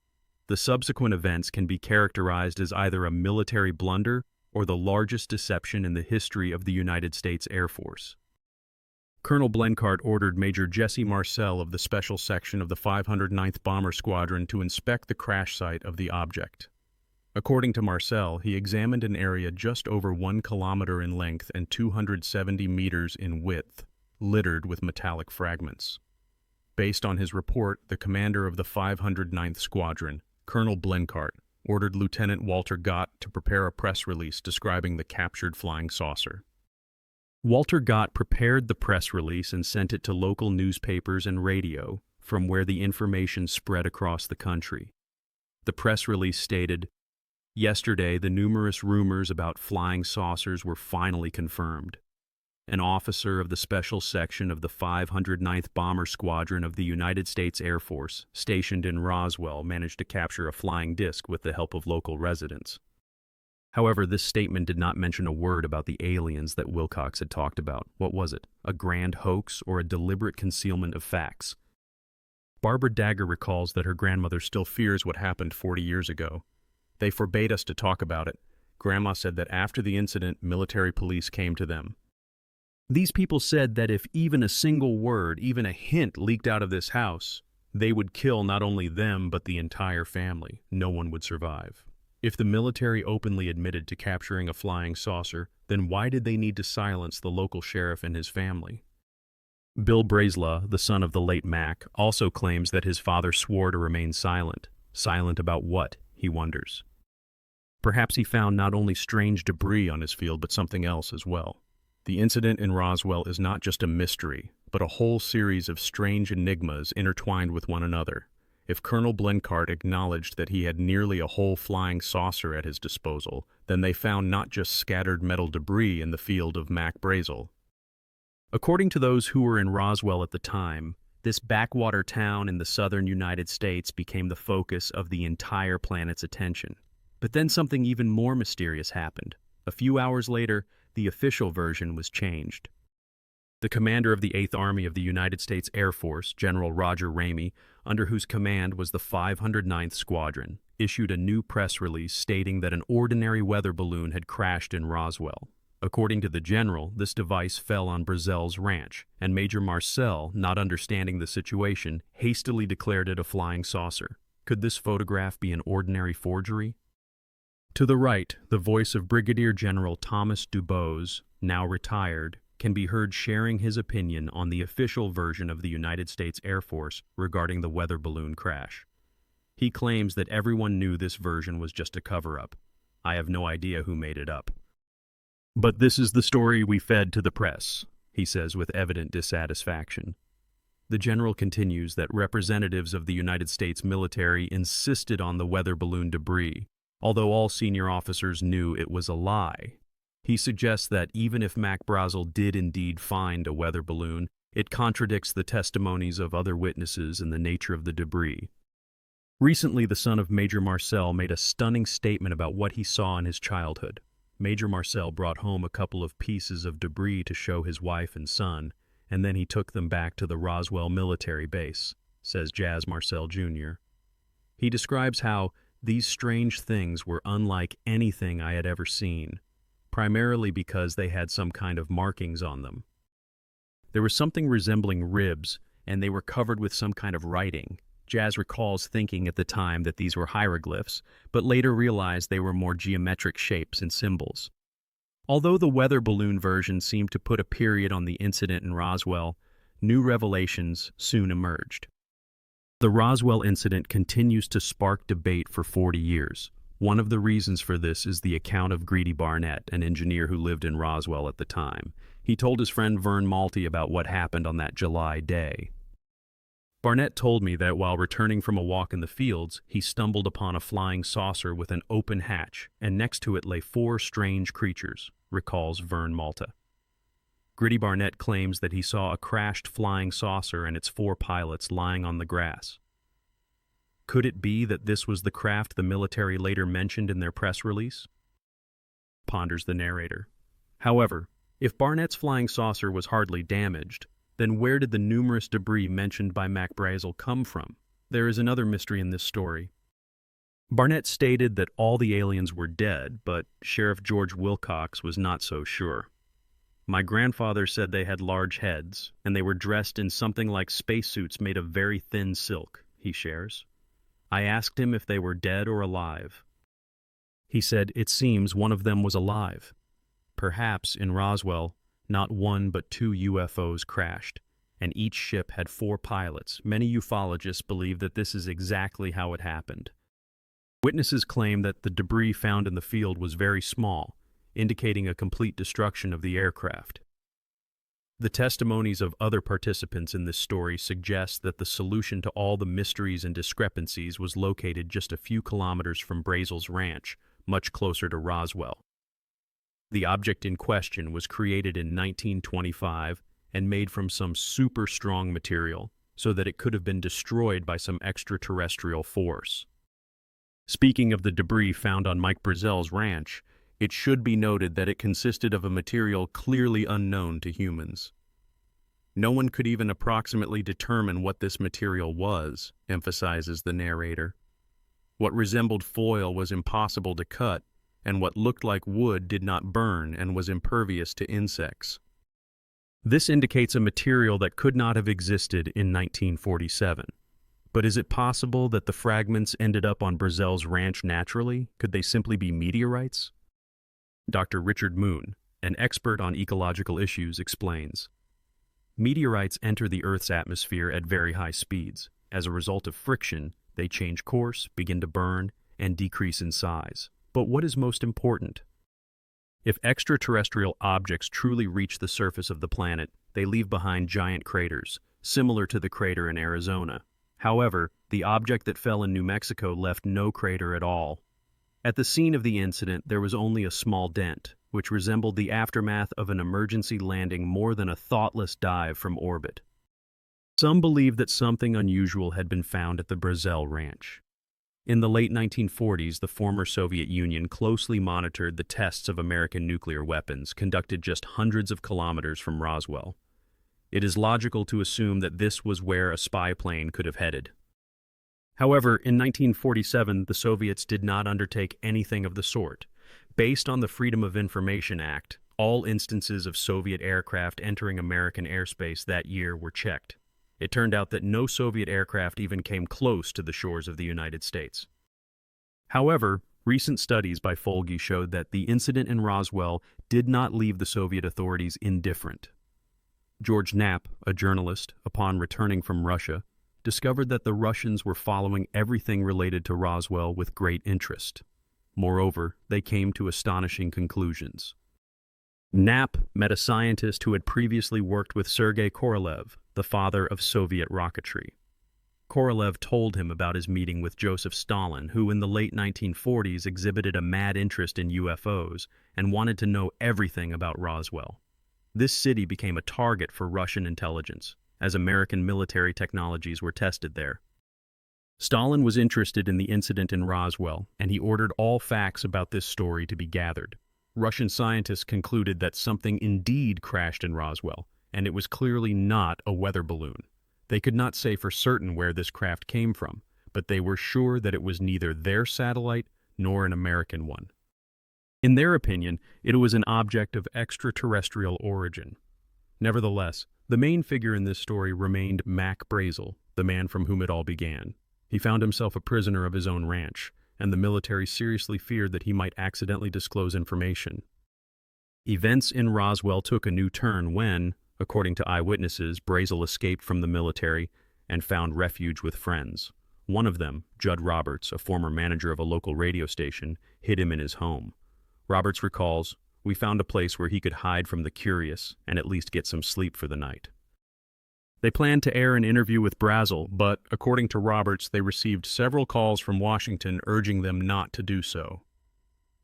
The subsequent events can be characterized as either a military blunder or the largest deception in the history of the United States Air Force. Colonel Blenchart ordered Major Jesse Marcel of the Special Section of the 509th Bomber Squadron to inspect the crash site of the object. According to Marcel, he examined an area just over 1 kilometer in length and 270 meters in width, littered with metallic fragments. Based on his report, the commander of the 509th Squadron, Colonel Blenchart, ordered Lieutenant Walter Gott to prepare a press release describing the captured flying saucer. Walter Gott prepared the press release and sent it to local newspapers and radio, from where the information spread across the country. The press release stated, "Yesterday, the numerous rumors about flying saucers were finally confirmed. An officer of the Special Section of the 509th Bomber Squadron of the United States Air Force, stationed in Roswell, managed to capture a flying disc with the help of local residents." However, this statement did not mention a word about the aliens that Wilcox had talked about. What was it? A grand hoax or a deliberate concealment of facts? Barbara Dagger recalls that her grandmother still fears what happened 40 years ago. "They forbade us to talk about it. Grandma said that after the incident, military police came to them. These people said that if even a single word, even a hint leaked out of this house, they would kill not only them but the entire family. No one would survive. If the military openly admitted to capturing a flying saucer, then why did they need to silence the local sheriff and his family?" Bill Brazel, the son of the late Mac, also claims that his father swore to remain silent. Silent about what, he wonders. Perhaps he found not only strange debris on his field, but something else as well. The incident in Roswell is not just a mystery, but a whole series of strange enigmas intertwined with one another. If Colonel Blenchart acknowledged that he had nearly a whole flying saucer at his disposal, then they found not just scattered metal debris in the field of Mac Brazel. According to those who were in Roswell at the time, this backwater town in the southern United States became the focus of the entire planet's attention. But then something even more mysterious happened. A few hours later, the official version was changed. The commander of the 8th Army of the United States Air Force, General Roger Ramey, under whose command was the 509th Squadron, issued a new press release stating that an ordinary weather balloon had crashed in Roswell. According to the general, this device fell on Brazel's ranch, and Major Marcel, not understanding the situation, hastily declared it a flying saucer. Could this photograph be an ordinary forgery? To the right, the voice of Brigadier General Thomas Dubose, now retired, can be heard sharing his opinion on the official version of the United States Air Force regarding the weather balloon crash. He claims that everyone knew this version was just a cover-up. I have no idea who made it up. But this is the story we fed to the press. he says with evident dissatisfaction. The general continues that representatives of the United States military insisted on the weather balloon debris, although all senior officers knew it was a lie. He suggests that even if Mac Brazel did indeed find a weather balloon, it contradicts the testimonies of other witnesses and the nature of the debris. Recently, the son of Major Marcel made a stunning statement about what he saw in his childhood. Major Marcel brought home a couple of pieces of debris to show his wife and son, and then he took them back to the Roswell military base, says Jazz Marcel Jr. He describes how these strange things were unlike anything I had ever seen, primarily because they had some kind of markings on them. There was something resembling ribs, and they were covered with some kind of writing. Jazz recalls thinking at the time that these were hieroglyphs, but later realized they were more geometric shapes and symbols. Although the weather balloon version seemed to put a period on the incident in Roswell, new revelations soon emerged. The Roswell incident continues to spark debate for 40 years. One of the reasons for this is the account of Greedy Barnett, an engineer who lived in Roswell at the time. He told his friend Vern Malty about what happened on that July day. Barnett told me that while returning from a walk in the fields, he stumbled upon a flying saucer with an open hatch, and next to it lay 4 strange creatures, recalls Vern Malta. Gritty Barnett claims that he saw a crashed flying saucer and its 4 pilots lying on the grass. Could it be that this was the craft the military later mentioned in their press release? Ponders the narrator. However, if Barnett's flying saucer was hardly damaged, then where did the numerous debris mentioned by Mac Brazel come from? There is another mystery in this story. Barnett stated that all the aliens were dead, but Sheriff George Wilcox was not so sure. My grandfather said they had large heads, and they were dressed in something like spacesuits made of very thin silk, he shares. I asked him if they were dead or alive. He said it seems one of them was alive. Perhaps in Roswell, not 1 but 2 UFOs crashed, and each ship had 4 pilots. Many ufologists believe that this is exactly how it happened. Witnesses claim that the debris found in the field was very small, indicating a complete destruction of the aircraft. The testimonies of other participants in this story suggest that the solution to all the mysteries and discrepancies was located just a few kilometers from Brazel's ranch, much closer to Roswell. The object in question was created in 1925 and made from some super strong material so that it could have been destroyed by some extraterrestrial force. Speaking of the debris found on Mike Brazel's ranch, it should be noted that it consisted of a material clearly unknown to humans. No one could even approximately determine what this material was, emphasizes the narrator. What resembled foil was impossible to cut, and what looked like wood did not burn and was impervious to insects. This indicates a material that could not have existed in 1947. But is it possible that the fragments ended up on Brazel's ranch naturally? Could they simply be meteorites? Dr. Richard Moon, an expert on ecological issues, explains. Meteorites enter the Earth's atmosphere at very high speeds. As a result of friction, they change course, begin to burn, and decrease in size. But what is most important? If extraterrestrial objects truly reach the surface of the planet, they leave behind giant craters, similar to the crater in Arizona. However, the object that fell in New Mexico left no crater at all. At the scene of the incident, there was only a small dent, which resembled the aftermath of an emergency landing more than a thoughtless dive from orbit. Some believe that something unusual had been found at the Brazel Ranch. In the late 1940s, the former Soviet Union closely monitored the tests of American nuclear weapons, conducted just hundreds of kilometers from Roswell. It is logical to assume that this was where a spy plane could have headed. However, in 1947, the Soviets did not undertake anything of the sort. Based on the Freedom of Information Act, all instances of Soviet aircraft entering American airspace that year were checked. It turned out that no Soviet aircraft even came close to the shores of the United States. However, recent studies by Folge showed that the incident in Roswell did not leave the Soviet authorities indifferent. George Knapp, a journalist, upon returning from Russia, discovered that the Russians were following everything related to Roswell with great interest. Moreover, they came to astonishing conclusions. Knapp met a scientist who had previously worked with Sergei Korolev, the father of Soviet rocketry. Korolev told him about his meeting with Joseph Stalin, who in the late 1940s exhibited a mad interest in UFOs and wanted to know everything about Roswell. This city became a target for Russian intelligence, as American military technologies were tested there. Stalin was interested in the incident in Roswell, and he ordered all facts about this story to be gathered. Russian scientists concluded that something indeed crashed in Roswell, and it was clearly not a weather balloon. They could not say for certain where this craft came from, but they were sure that it was neither their satellite nor an American one. In their opinion, it was an object of extraterrestrial origin. Nevertheless, the main figure in this story remained Mac Brazel, the man from whom it all began. He found himself a prisoner of his own ranch, and the military seriously feared that he might accidentally disclose information. Events in Roswell took a new turn when, according to eyewitnesses, Brazel escaped from the military and found refuge with friends. One of them, Judd Roberts, a former manager of a local radio station, hid him in his home. Roberts recalls, "We found a place where he could hide from the curious and at least get some sleep for the night." They planned to air an interview with Brazel, but, according to Roberts, they received several calls from Washington urging them not to do so.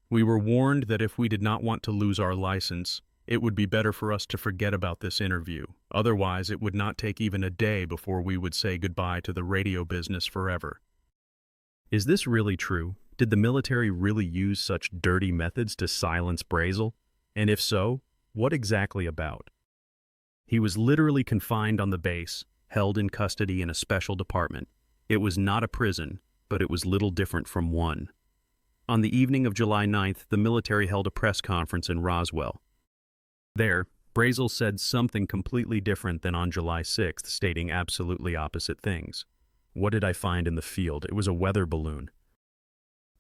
"We were warned that if we did not want to lose our license, it would be better for us to forget about this interview. Otherwise, it would not take even a day before we would say goodbye to the radio business forever." Is this really true? Did the military really use such dirty methods to silence Brazel? And if so, what exactly about? He was literally confined on the base, held in custody in a special department. It was not a prison, but it was little different from one. On the evening of July 9th, the military held a press conference in Roswell. There, Brazel said something completely different than on July 6th, stating absolutely opposite things. "What did I find in the field? It was a weather balloon."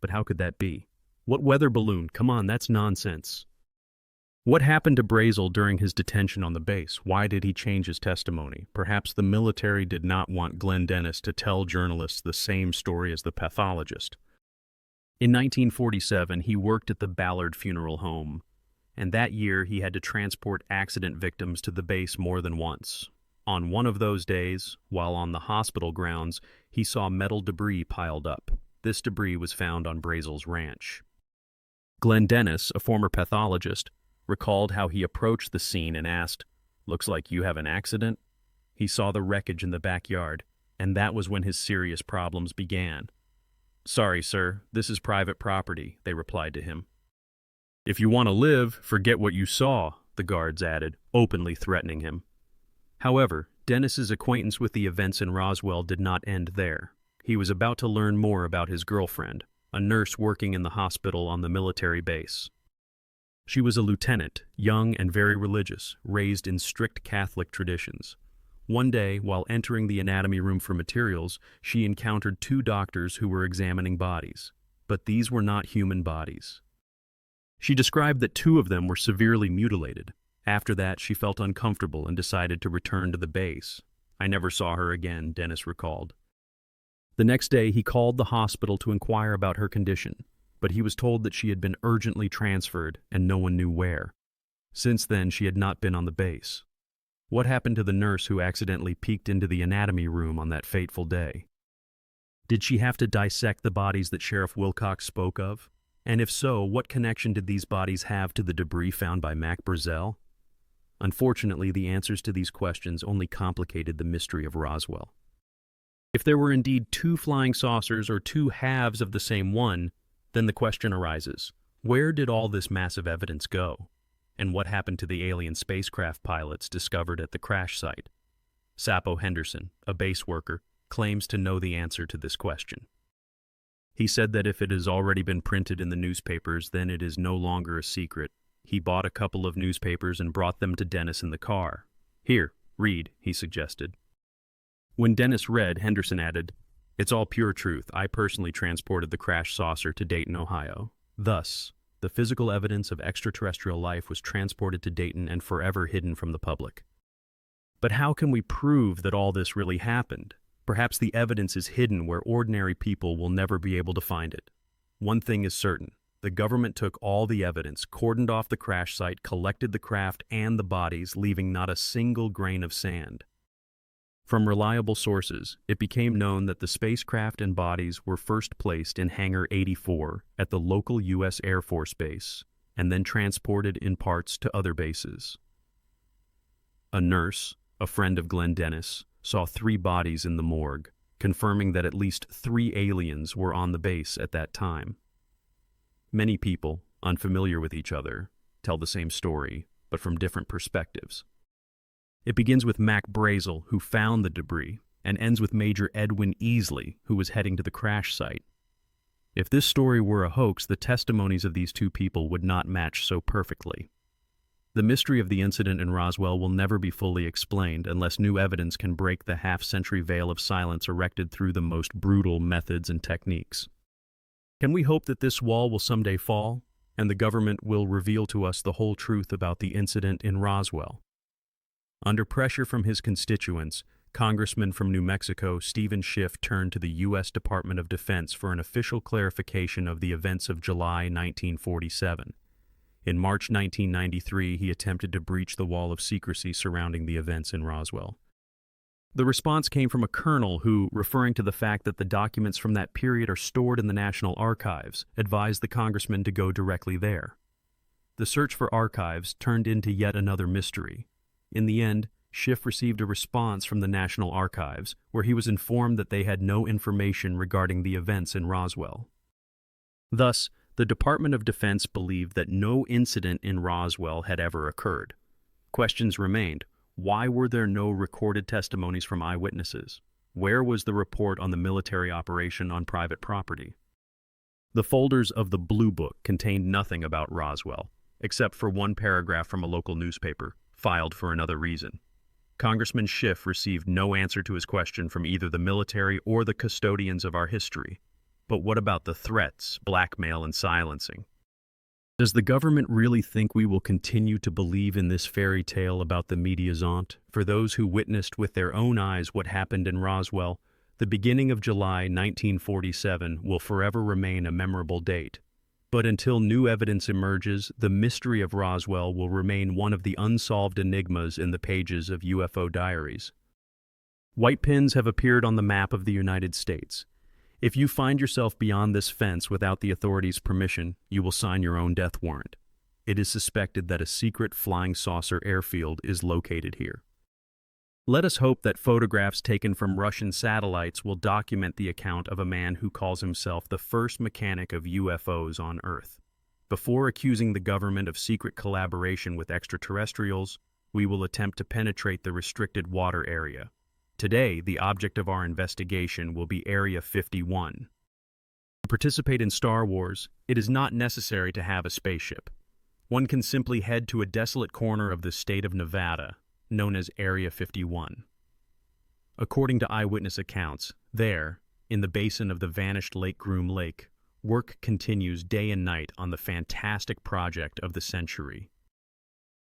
But how could that be? What weather balloon? Come on, that's nonsense. What happened to Brazel during his detention on the base? Why did he change his testimony? Perhaps the military did not want Glenn Dennis to tell journalists the same story as the pathologist. In 1947, he worked at the Ballard Funeral Home, and that year he had to transport accident victims to the base more than once. On one of those days, while on the hospital grounds, he saw metal debris piled up. This debris was found on Brazel's ranch. Glenn Dennis, a former pathologist, recalled how he approached the scene and asked, "Looks like you have an accident?" He saw the wreckage in the backyard, and that was when his serious problems began. "Sorry, sir, this is private property," they replied to him. "If you want to live, forget what you saw," the guards added, openly threatening him. However, Dennis's acquaintance with the events in Roswell did not end there. He was about to learn more about his girlfriend, a nurse working in the hospital on the military base. She was a lieutenant, young and very religious, raised in strict Catholic traditions. One day, while entering the anatomy room for materials, she encountered two doctors who were examining bodies. But these were not human bodies. She described that two of them were severely mutilated. After that, she felt uncomfortable and decided to return to the base. "I never saw her again," Dennis recalled. The next day, he called the hospital to inquire about her condition, but he was told that she had been urgently transferred and no one knew where. Since then, she had not been on the base. What happened to the nurse who accidentally peeked into the anatomy room on that fateful day? Did she have to dissect the bodies that Sheriff Wilcox spoke of? And if so, what connection did these bodies have to the debris found by Mac Brazel? Unfortunately, the answers to these questions only complicated the mystery of Roswell. If there were indeed two flying saucers or two halves of the same one, then the question arises, where did all this massive evidence go? And what happened to the alien spacecraft pilots discovered at the crash site? Sappo Henderson, a base worker, claims to know the answer to this question. He said that if it has already been printed in the newspapers, then it is no longer a secret. He bought a couple of newspapers and brought them to Dennis in the car. "Here, read," he suggested. When Dennis read, Henderson added, "It's all pure truth. I personally transported the crash saucer to Dayton, Ohio. Thus, the physical evidence of extraterrestrial life was transported to Dayton and forever hidden from the public." But how can we prove that all this really happened? Perhaps the evidence is hidden where ordinary people will never be able to find it. One thing is certain. The government took all the evidence, cordoned off the crash site, collected the craft and the bodies, leaving not a single grain of sand. From reliable sources, it became known that the spacecraft and bodies were first placed in Hangar 84 at the local U.S. Air Force Base, and then transported in parts to other bases. A nurse, a friend of Glenn Dennis, saw 3 bodies in the morgue, confirming that at least 3 aliens were on the base at that time. Many people, unfamiliar with each other, tell the same story, but from different perspectives. It begins with Mac Brazel, who found the debris, and ends with Major Edwin Easley, who was heading to the crash site. If this story were a hoax, the testimonies of these 2 people would not match so perfectly. The mystery of the incident in Roswell will never be fully explained unless new evidence can break the half-century veil of silence erected through the most brutal methods and techniques. Can we hope that this wall will someday fall, and the government will reveal to us the whole truth about the incident in Roswell? Under pressure from his constituents, Congressman from New Mexico Stephen Schiff turned to the U.S. Department of Defense for an official clarification of the events of July 1947. In March 1993, he attempted to breach the wall of secrecy surrounding the events in Roswell. The response came from a colonel who, referring to the fact that the documents from that period are stored in the National Archives, advised the congressman to go directly there. The search for archives turned into yet another mystery. In the end, Schiff received a response from the National Archives, where he was informed that they had no information regarding the events in Roswell. Thus, the Department of Defense believed that no incident in Roswell had ever occurred. Questions remained. Why were there no recorded testimonies from eyewitnesses? Where was the report on the military operation on private property? The folders of the Blue Book contained nothing about Roswell, except for one paragraph from a local newspaper, filed for another reason. Congressman Schiff received no answer to his question from either the military or the custodians of our history. But what about the threats, blackmail, and silencing? Does the government really think we will continue to believe in this fairy tale about the media's aunt? For those who witnessed with their own eyes what happened in Roswell, the beginning of July 1947 will forever remain a memorable date. But until new evidence emerges, the mystery of Roswell will remain one of the unsolved enigmas in the pages of UFO diaries. White pins have appeared on the map of the United States. If you find yourself beyond this fence without the authorities' permission, you will sign your own death warrant. It is suspected that a secret flying saucer airfield is located here. Let us hope that photographs taken from Russian satellites will document the account of a man who calls himself the first mechanic of UFOs on Earth. Before accusing the government of secret collaboration with extraterrestrials, we will attempt to penetrate the restricted water area. Today, the object of our investigation will be Area 51. To participate in Star Wars, it is not necessary to have a spaceship. One can simply head to a desolate corner of the state of Nevada, known as Area 51. According to eyewitness accounts, there, in the basin of the vanished Lake Groom Lake, work continues day and night on the fantastic project of the century.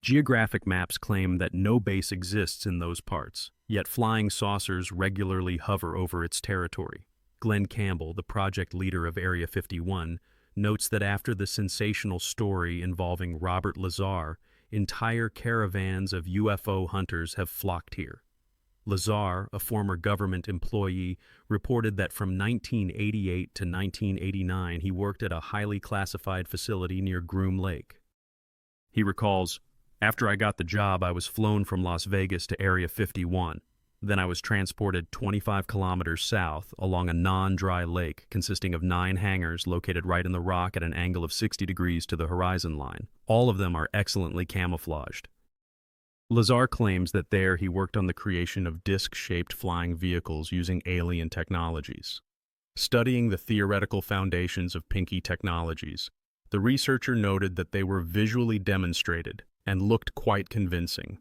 Geographic maps claim that no base exists in those parts, yet flying saucers regularly hover over its territory. Glenn Campbell, the project leader of Area 51, notes that after the sensational story involving Robert Lazar, entire caravans of UFO hunters have flocked here. Lazar, a former government employee, reported that from 1988 to 1989 he worked at a highly classified facility near Groom Lake. He recalls, "After I got the job, I was flown from Las Vegas to Area 51. Then I was transported 25 kilometers south along a non-dry lake consisting of 9 hangars located right in the rock at an angle of 60 degrees to the horizon line. All of them are excellently camouflaged." Lazar claims that there he worked on the creation of disc-shaped flying vehicles using alien technologies. Studying the theoretical foundations of Pinky technologies, the researcher noted that they were visually demonstrated and looked quite convincing.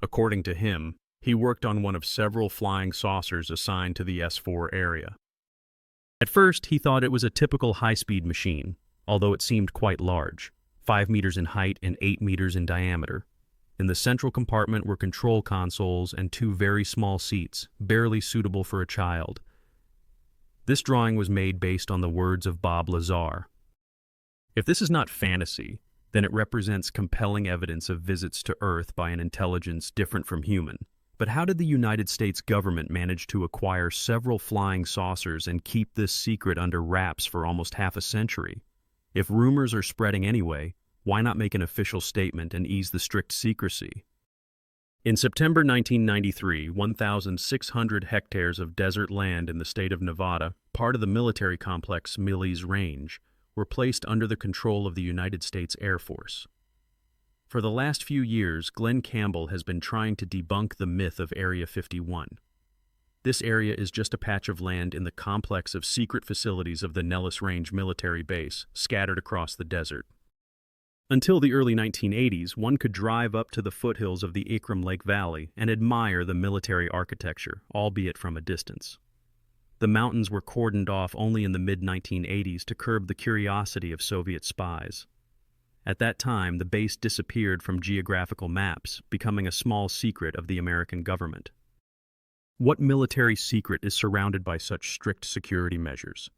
According to him, he worked on one of several flying saucers assigned to the S4 area. At first, he thought it was a typical high-speed machine, although it seemed quite large, 5 meters in height and 8 meters in diameter. In the central compartment were control consoles and 2 very small seats, barely suitable for a child. This drawing was made based on the words of Bob Lazar. If this is not fantasy, then it represents compelling evidence of visits to Earth by an intelligence different from human. But how did the United States government manage to acquire several flying saucers and keep this secret under wraps for almost half a century? If rumors are spreading anyway, why not make an official statement and ease the strict secrecy? In September 1993, 1,600 hectares of desert land in the state of Nevada, part of the military complex Millie's Range, were placed under the control of the United States Air Force. For the last few years, Glenn Campbell has been trying to debunk the myth of Area 51. This area is just a patch of land in the complex of secret facilities of the Nellis Range military base, scattered across the desert. Until the early 1980s, one could drive up to the foothills of the Ikram Lake Valley and admire the military architecture, albeit from a distance. The mountains were cordoned off only in the mid-1980s to curb the curiosity of Soviet spies. At that time, the base disappeared from geographical maps, becoming a small secret of the American government. What military secret is surrounded by such strict security measures?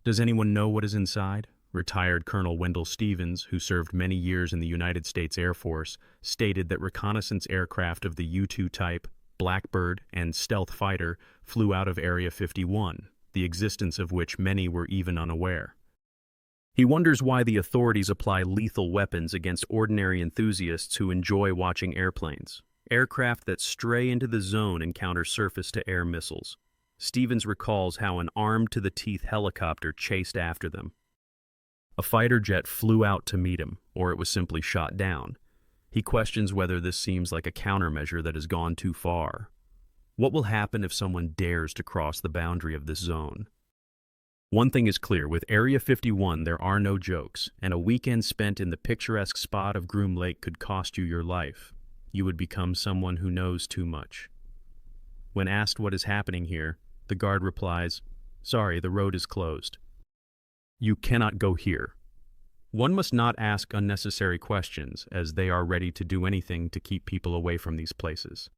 Does anyone know what is inside? Retired Colonel Wendell Stevens, who served many years in the United States Air Force, stated that reconnaissance aircraft of the U-2 type, Blackbird, and stealth fighter flew out of Area 51, the existence of which many were even unaware. He wonders why the authorities apply lethal weapons against ordinary enthusiasts who enjoy watching airplanes. Aircraft that stray into the zone encounter surface-to-air missiles. Stevens recalls how an armed-to-the-teeth helicopter chased after them. A fighter jet flew out to meet him, or it was simply shot down. He questions whether this seems like a countermeasure that has gone too far. What will happen if someone dares to cross the boundary of this zone? One thing is clear, with Area 51 there are no jokes, and a weekend spent in the picturesque spot of Groom Lake could cost you your life. You would become someone who knows too much. When asked what is happening here, the guard replies, "Sorry, the road is closed. You cannot go here." One must not ask unnecessary questions, as they are ready to do anything to keep people away from these places.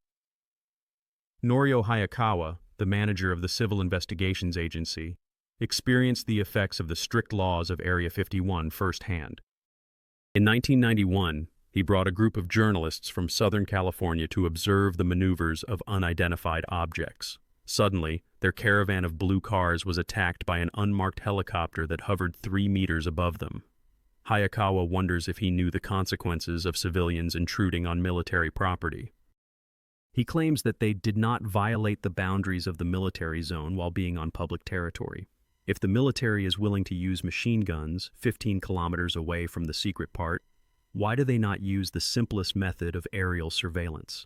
Norio Hayakawa, the manager of the Civil Investigations Agency, experienced the effects of the strict laws of Area 51 firsthand. In 1991, he brought a group of journalists from Southern California to observe the maneuvers of unidentified objects. Suddenly, their caravan of blue cars was attacked by an unmarked helicopter that hovered 3 meters above them. Hayakawa wonders if he knew the consequences of civilians intruding on military property. He claims that they did not violate the boundaries of the military zone while being on public territory. If the military is willing to use machine guns 15 kilometers away from the secret part, why do they not use the simplest method of aerial surveillance?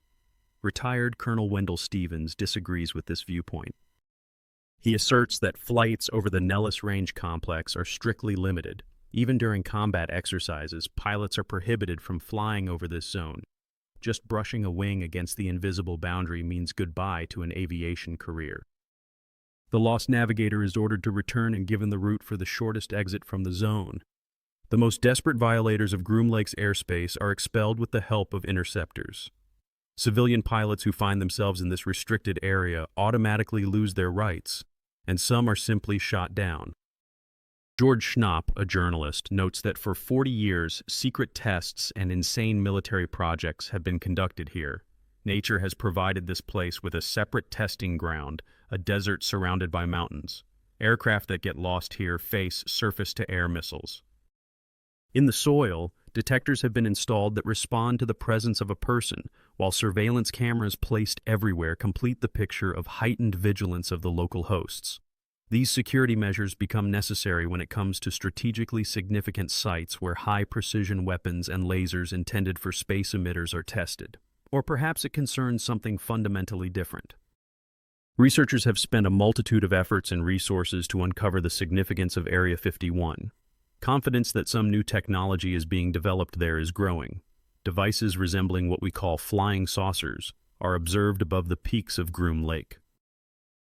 Retired Colonel Wendell Stevens disagrees with this viewpoint. He asserts that flights over the Nellis Range complex are strictly limited. Even during combat exercises, pilots are prohibited from flying over this zone. Just brushing a wing against the invisible boundary means goodbye to an aviation career. The lost navigator is ordered to return and given the route for the shortest exit from the zone. The most desperate violators of Groom Lake's airspace are expelled with the help of interceptors. Civilian pilots who find themselves in this restricted area automatically lose their rights, and some are simply shot down. George Schnapp, a journalist, notes that for 40 years, secret tests and insane military projects have been conducted here. Nature has provided this place with a separate testing ground, a desert surrounded by mountains. Aircraft that get lost here face surface-to-air missiles. In the soil, detectors have been installed that respond to the presence of a person, while surveillance cameras placed everywhere complete the picture of heightened vigilance of the local hosts. These security measures become necessary when it comes to strategically significant sites where high-precision weapons and lasers intended for space emitters are tested. Or perhaps it concerns something fundamentally different. Researchers have spent a multitude of efforts and resources to uncover the significance of Area 51. Confidence that some new technology is being developed there is growing. Devices resembling what we call flying saucers are observed above the peaks of Groom Lake.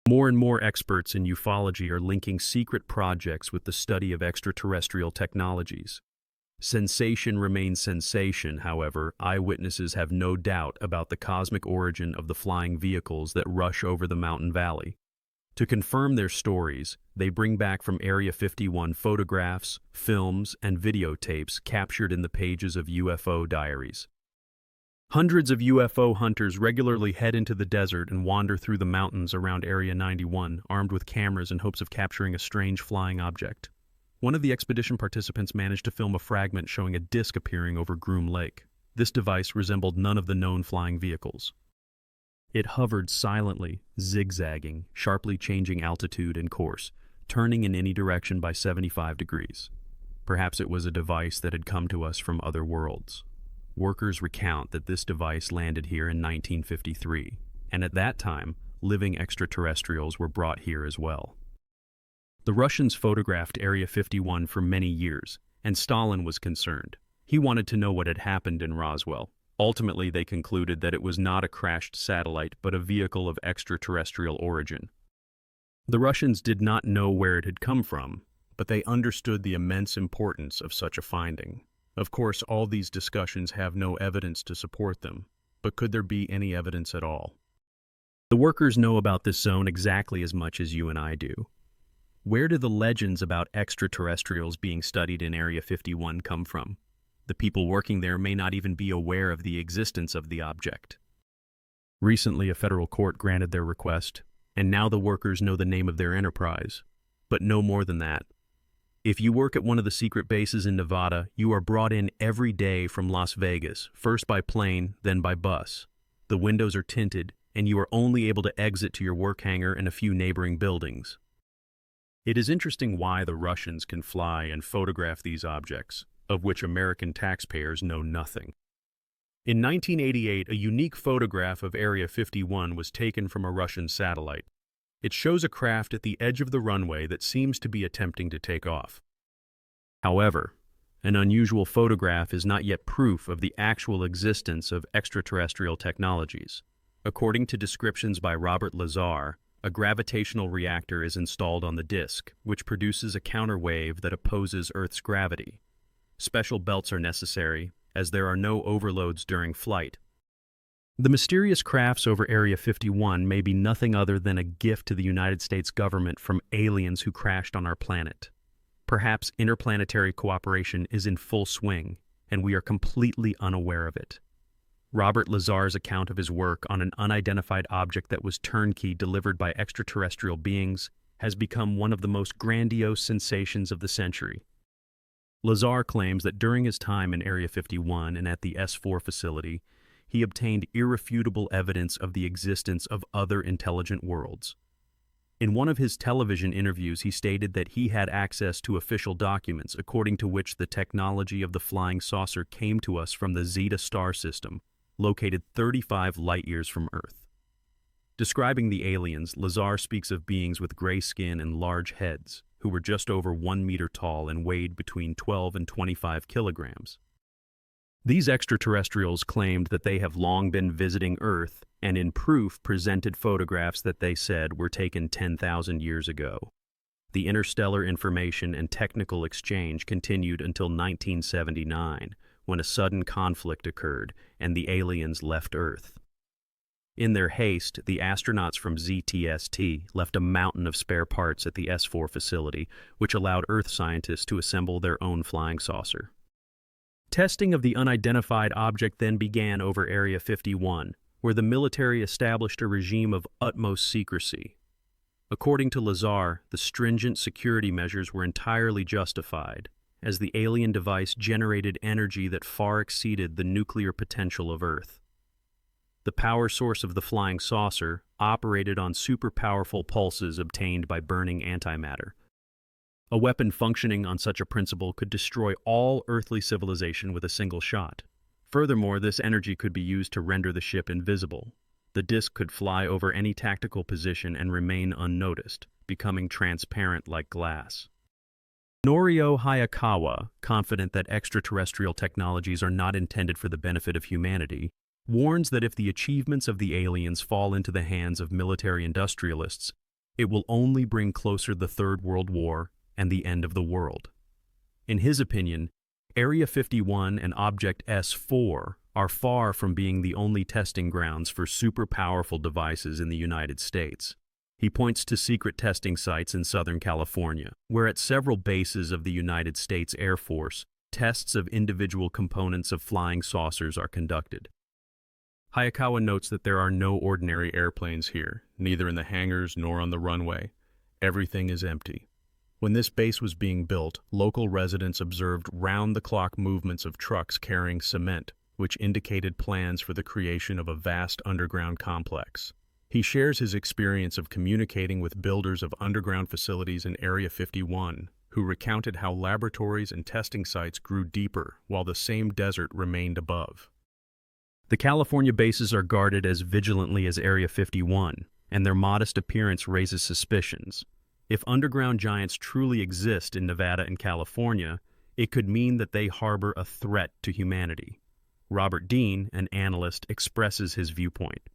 More and more experts in ufology are linking secret projects with the study of extraterrestrial technologies. Sensation remains sensation, however. Eyewitnesses have no doubt about the cosmic origin of the flying vehicles that rush over the mountain valley. To confirm their stories, they bring back from Area 51 photographs, films, and videotapes captured in the pages of UFO diaries. Hundreds of UFO hunters regularly head into the desert and wander through the mountains around Area 91, armed with cameras in hopes of capturing a strange flying object. One of the expedition participants managed to film a fragment showing a disc appearing over Groom Lake. This device resembled none of the known flying vehicles. It hovered silently, zigzagging, sharply changing altitude and course, turning in any direction by 75 degrees. Perhaps it was a device that had come to us from other worlds. Workers recount that this device landed here in 1953, and at that time, living extraterrestrials were brought here as well. The Russians photographed Area 51 for many years, and Stalin was concerned. He wanted to know what had happened in Roswell. Ultimately, they concluded that it was not a crashed satellite, but a vehicle of extraterrestrial origin. The Russians did not know where it had come from, but they understood the immense importance of such a finding. Of course, all these discussions have no evidence to support them, but could there be any evidence at all? The workers know about this zone exactly as much as you and I do. Where do the legends about extraterrestrials being studied in Area 51 come from? The people working there may not even be aware of the existence of the object. Recently, a federal court granted their request, and now the workers know the name of their enterprise, but no more than that. If you work at one of the secret bases in Nevada, you are brought in every day from Las Vegas, first by plane, then by bus. The windows are tinted, and you are only able to exit to your work hangar and a few neighboring buildings. It is interesting why the Russians can fly and photograph these objects, of which American taxpayers know nothing. In 1988, a unique photograph of Area 51 was taken from a Russian satellite. It shows a craft at the edge of the runway that seems to be attempting to take off. However, an unusual photograph is not yet proof of the actual existence of extraterrestrial technologies. According to descriptions by Robert Lazar, a gravitational reactor is installed on the disk, which produces a counterwave that opposes Earth's gravity. Special belts are necessary, as there are no overloads during flight. The mysterious crafts over Area 51 may be nothing other than a gift to the United States government from aliens who crashed on our planet. Perhaps interplanetary cooperation is in full swing, and we are completely unaware of it. Robert Lazar's account of his work on an unidentified object that was turnkey delivered by extraterrestrial beings has become one of the most grandiose sensations of the century. Lazar claims that during his time in Area 51 and at the S4 facility, he obtained irrefutable evidence of the existence of other intelligent worlds. In one of his television interviews, he stated that he had access to official documents according to which the technology of the flying saucer came to us from the Zeta star system, located 35 light-years from Earth. Describing the aliens, Lazar speaks of beings with gray skin and large heads, who were just over 1 meter tall and weighed between 12 and 25 kilograms. These extraterrestrials claimed that they have long been visiting Earth and in proof presented photographs that they said were taken 10,000 years ago. The interstellar information and technical exchange continued until 1979, when a sudden conflict occurred and the aliens left Earth. In their haste, the astronauts from ZTST left a mountain of spare parts at the S4 facility, which allowed Earth scientists to assemble their own flying saucer. Testing of the unidentified object then began over Area 51, where the military established a regime of utmost secrecy. According to Lazar, the stringent security measures were entirely justified, as the alien device generated energy that far exceeded the nuclear potential of Earth. The power source of the flying saucer operated on super-powerful pulses obtained by burning antimatter. A weapon functioning on such a principle could destroy all earthly civilization with a single shot. Furthermore, this energy could be used to render the ship invisible. The disk could fly over any tactical position and remain unnoticed, becoming transparent like glass. Norio Hayakawa, confident that extraterrestrial technologies are not intended for the benefit of humanity, warns that if the achievements of the aliens fall into the hands of military industrialists, it will only bring closer the Third World War and the end of the world. In his opinion, Area 51 and Object S4 are far from being the only testing grounds for super-powerful devices in the United States. He points to secret testing sites in Southern California, where at several bases of the United States Air Force, tests of individual components of flying saucers are conducted. Hayakawa notes that there are no ordinary airplanes here, neither in the hangars nor on the runway. Everything is empty. When this base was being built, local residents observed round-the-clock movements of trucks carrying cement, which indicated plans for the creation of a vast underground complex. He shares his experience of communicating with builders of underground facilities in Area 51, who recounted how laboratories and testing sites grew deeper while the same desert remained above. The California bases are guarded as vigilantly as Area 51, and their modest appearance raises suspicions. If underground giants truly exist in Nevada and California, it could mean that they harbor a threat to humanity. Robert Dean, an analyst, expresses his viewpoint.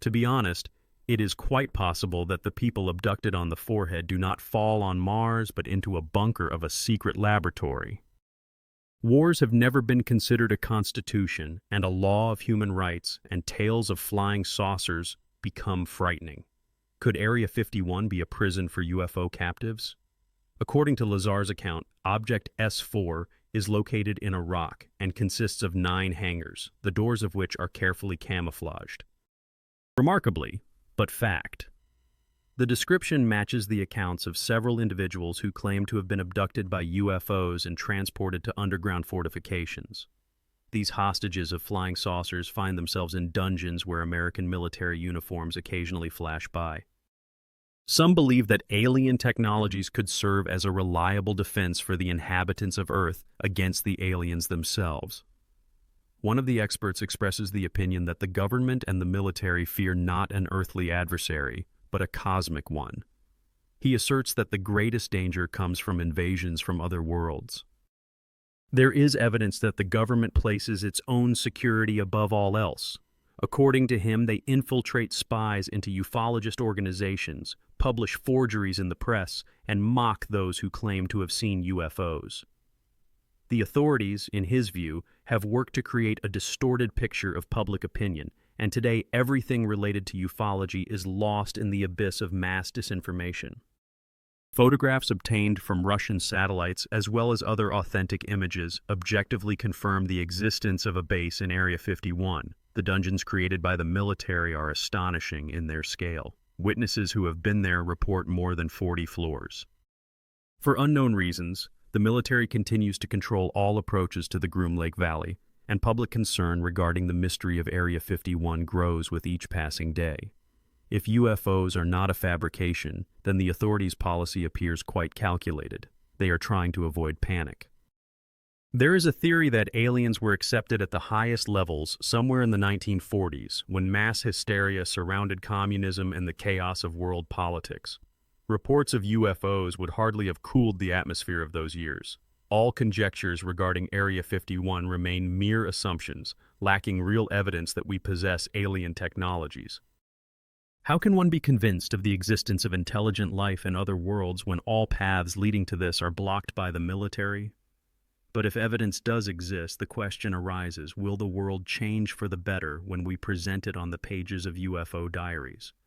To be honest, it is quite possible that the people abducted on the forehead do not fall on Mars but into a bunker of a secret laboratory. Wars have never been considered a constitution, and a law of human rights and tales of flying saucers become frightening. Could Area 51 be a prison for UFO captives? According to Lazar's account, Object S4 is located in a rock and consists of 9 hangars, the doors of which are carefully camouflaged. Remarkably, but fact, the description matches the accounts of several individuals who claim to have been abducted by UFOs and transported to underground fortifications. These hostages of flying saucers find themselves in dungeons where American military uniforms occasionally flash by. Some believe that alien technologies could serve as a reliable defense for the inhabitants of Earth against the aliens themselves. One of the experts expresses the opinion that the government and the military fear not an earthly adversary, but a cosmic one. He asserts that the greatest danger comes from invasions from other worlds. There is evidence that the government places its own security above all else. According to him, they infiltrate spies into ufologist organizations, publish forgeries in the press, and mock those who claim to have seen UFOs. The authorities, in his view, have worked to create a distorted picture of public opinion, and today everything related to ufology is lost in the abyss of mass disinformation. Photographs obtained from Russian satellites, as well as other authentic images, objectively confirm the existence of a base in Area 51. The dungeons created by the military are astonishing in their scale. Witnesses who have been there report more than 40 floors. For unknown reasons, the military continues to control all approaches to the Groom Lake Valley, and public concern regarding the mystery of Area 51 grows with each passing day. If UFOs are not a fabrication, then the authorities' policy appears quite calculated. They are trying to avoid panic. There is a theory that aliens were accepted at the highest levels somewhere in the 1940s, when mass hysteria surrounded communism and the chaos of world politics. Reports of UFOs would hardly have cooled the atmosphere of those years. All conjectures regarding Area 51 remain mere assumptions, lacking real evidence that we possess alien technologies. How can one be convinced of the existence of intelligent life in other worlds when all paths leading to this are blocked by the military? But if evidence does exist, the question arises, will the world change for the better when we present it on the pages of UFO diaries?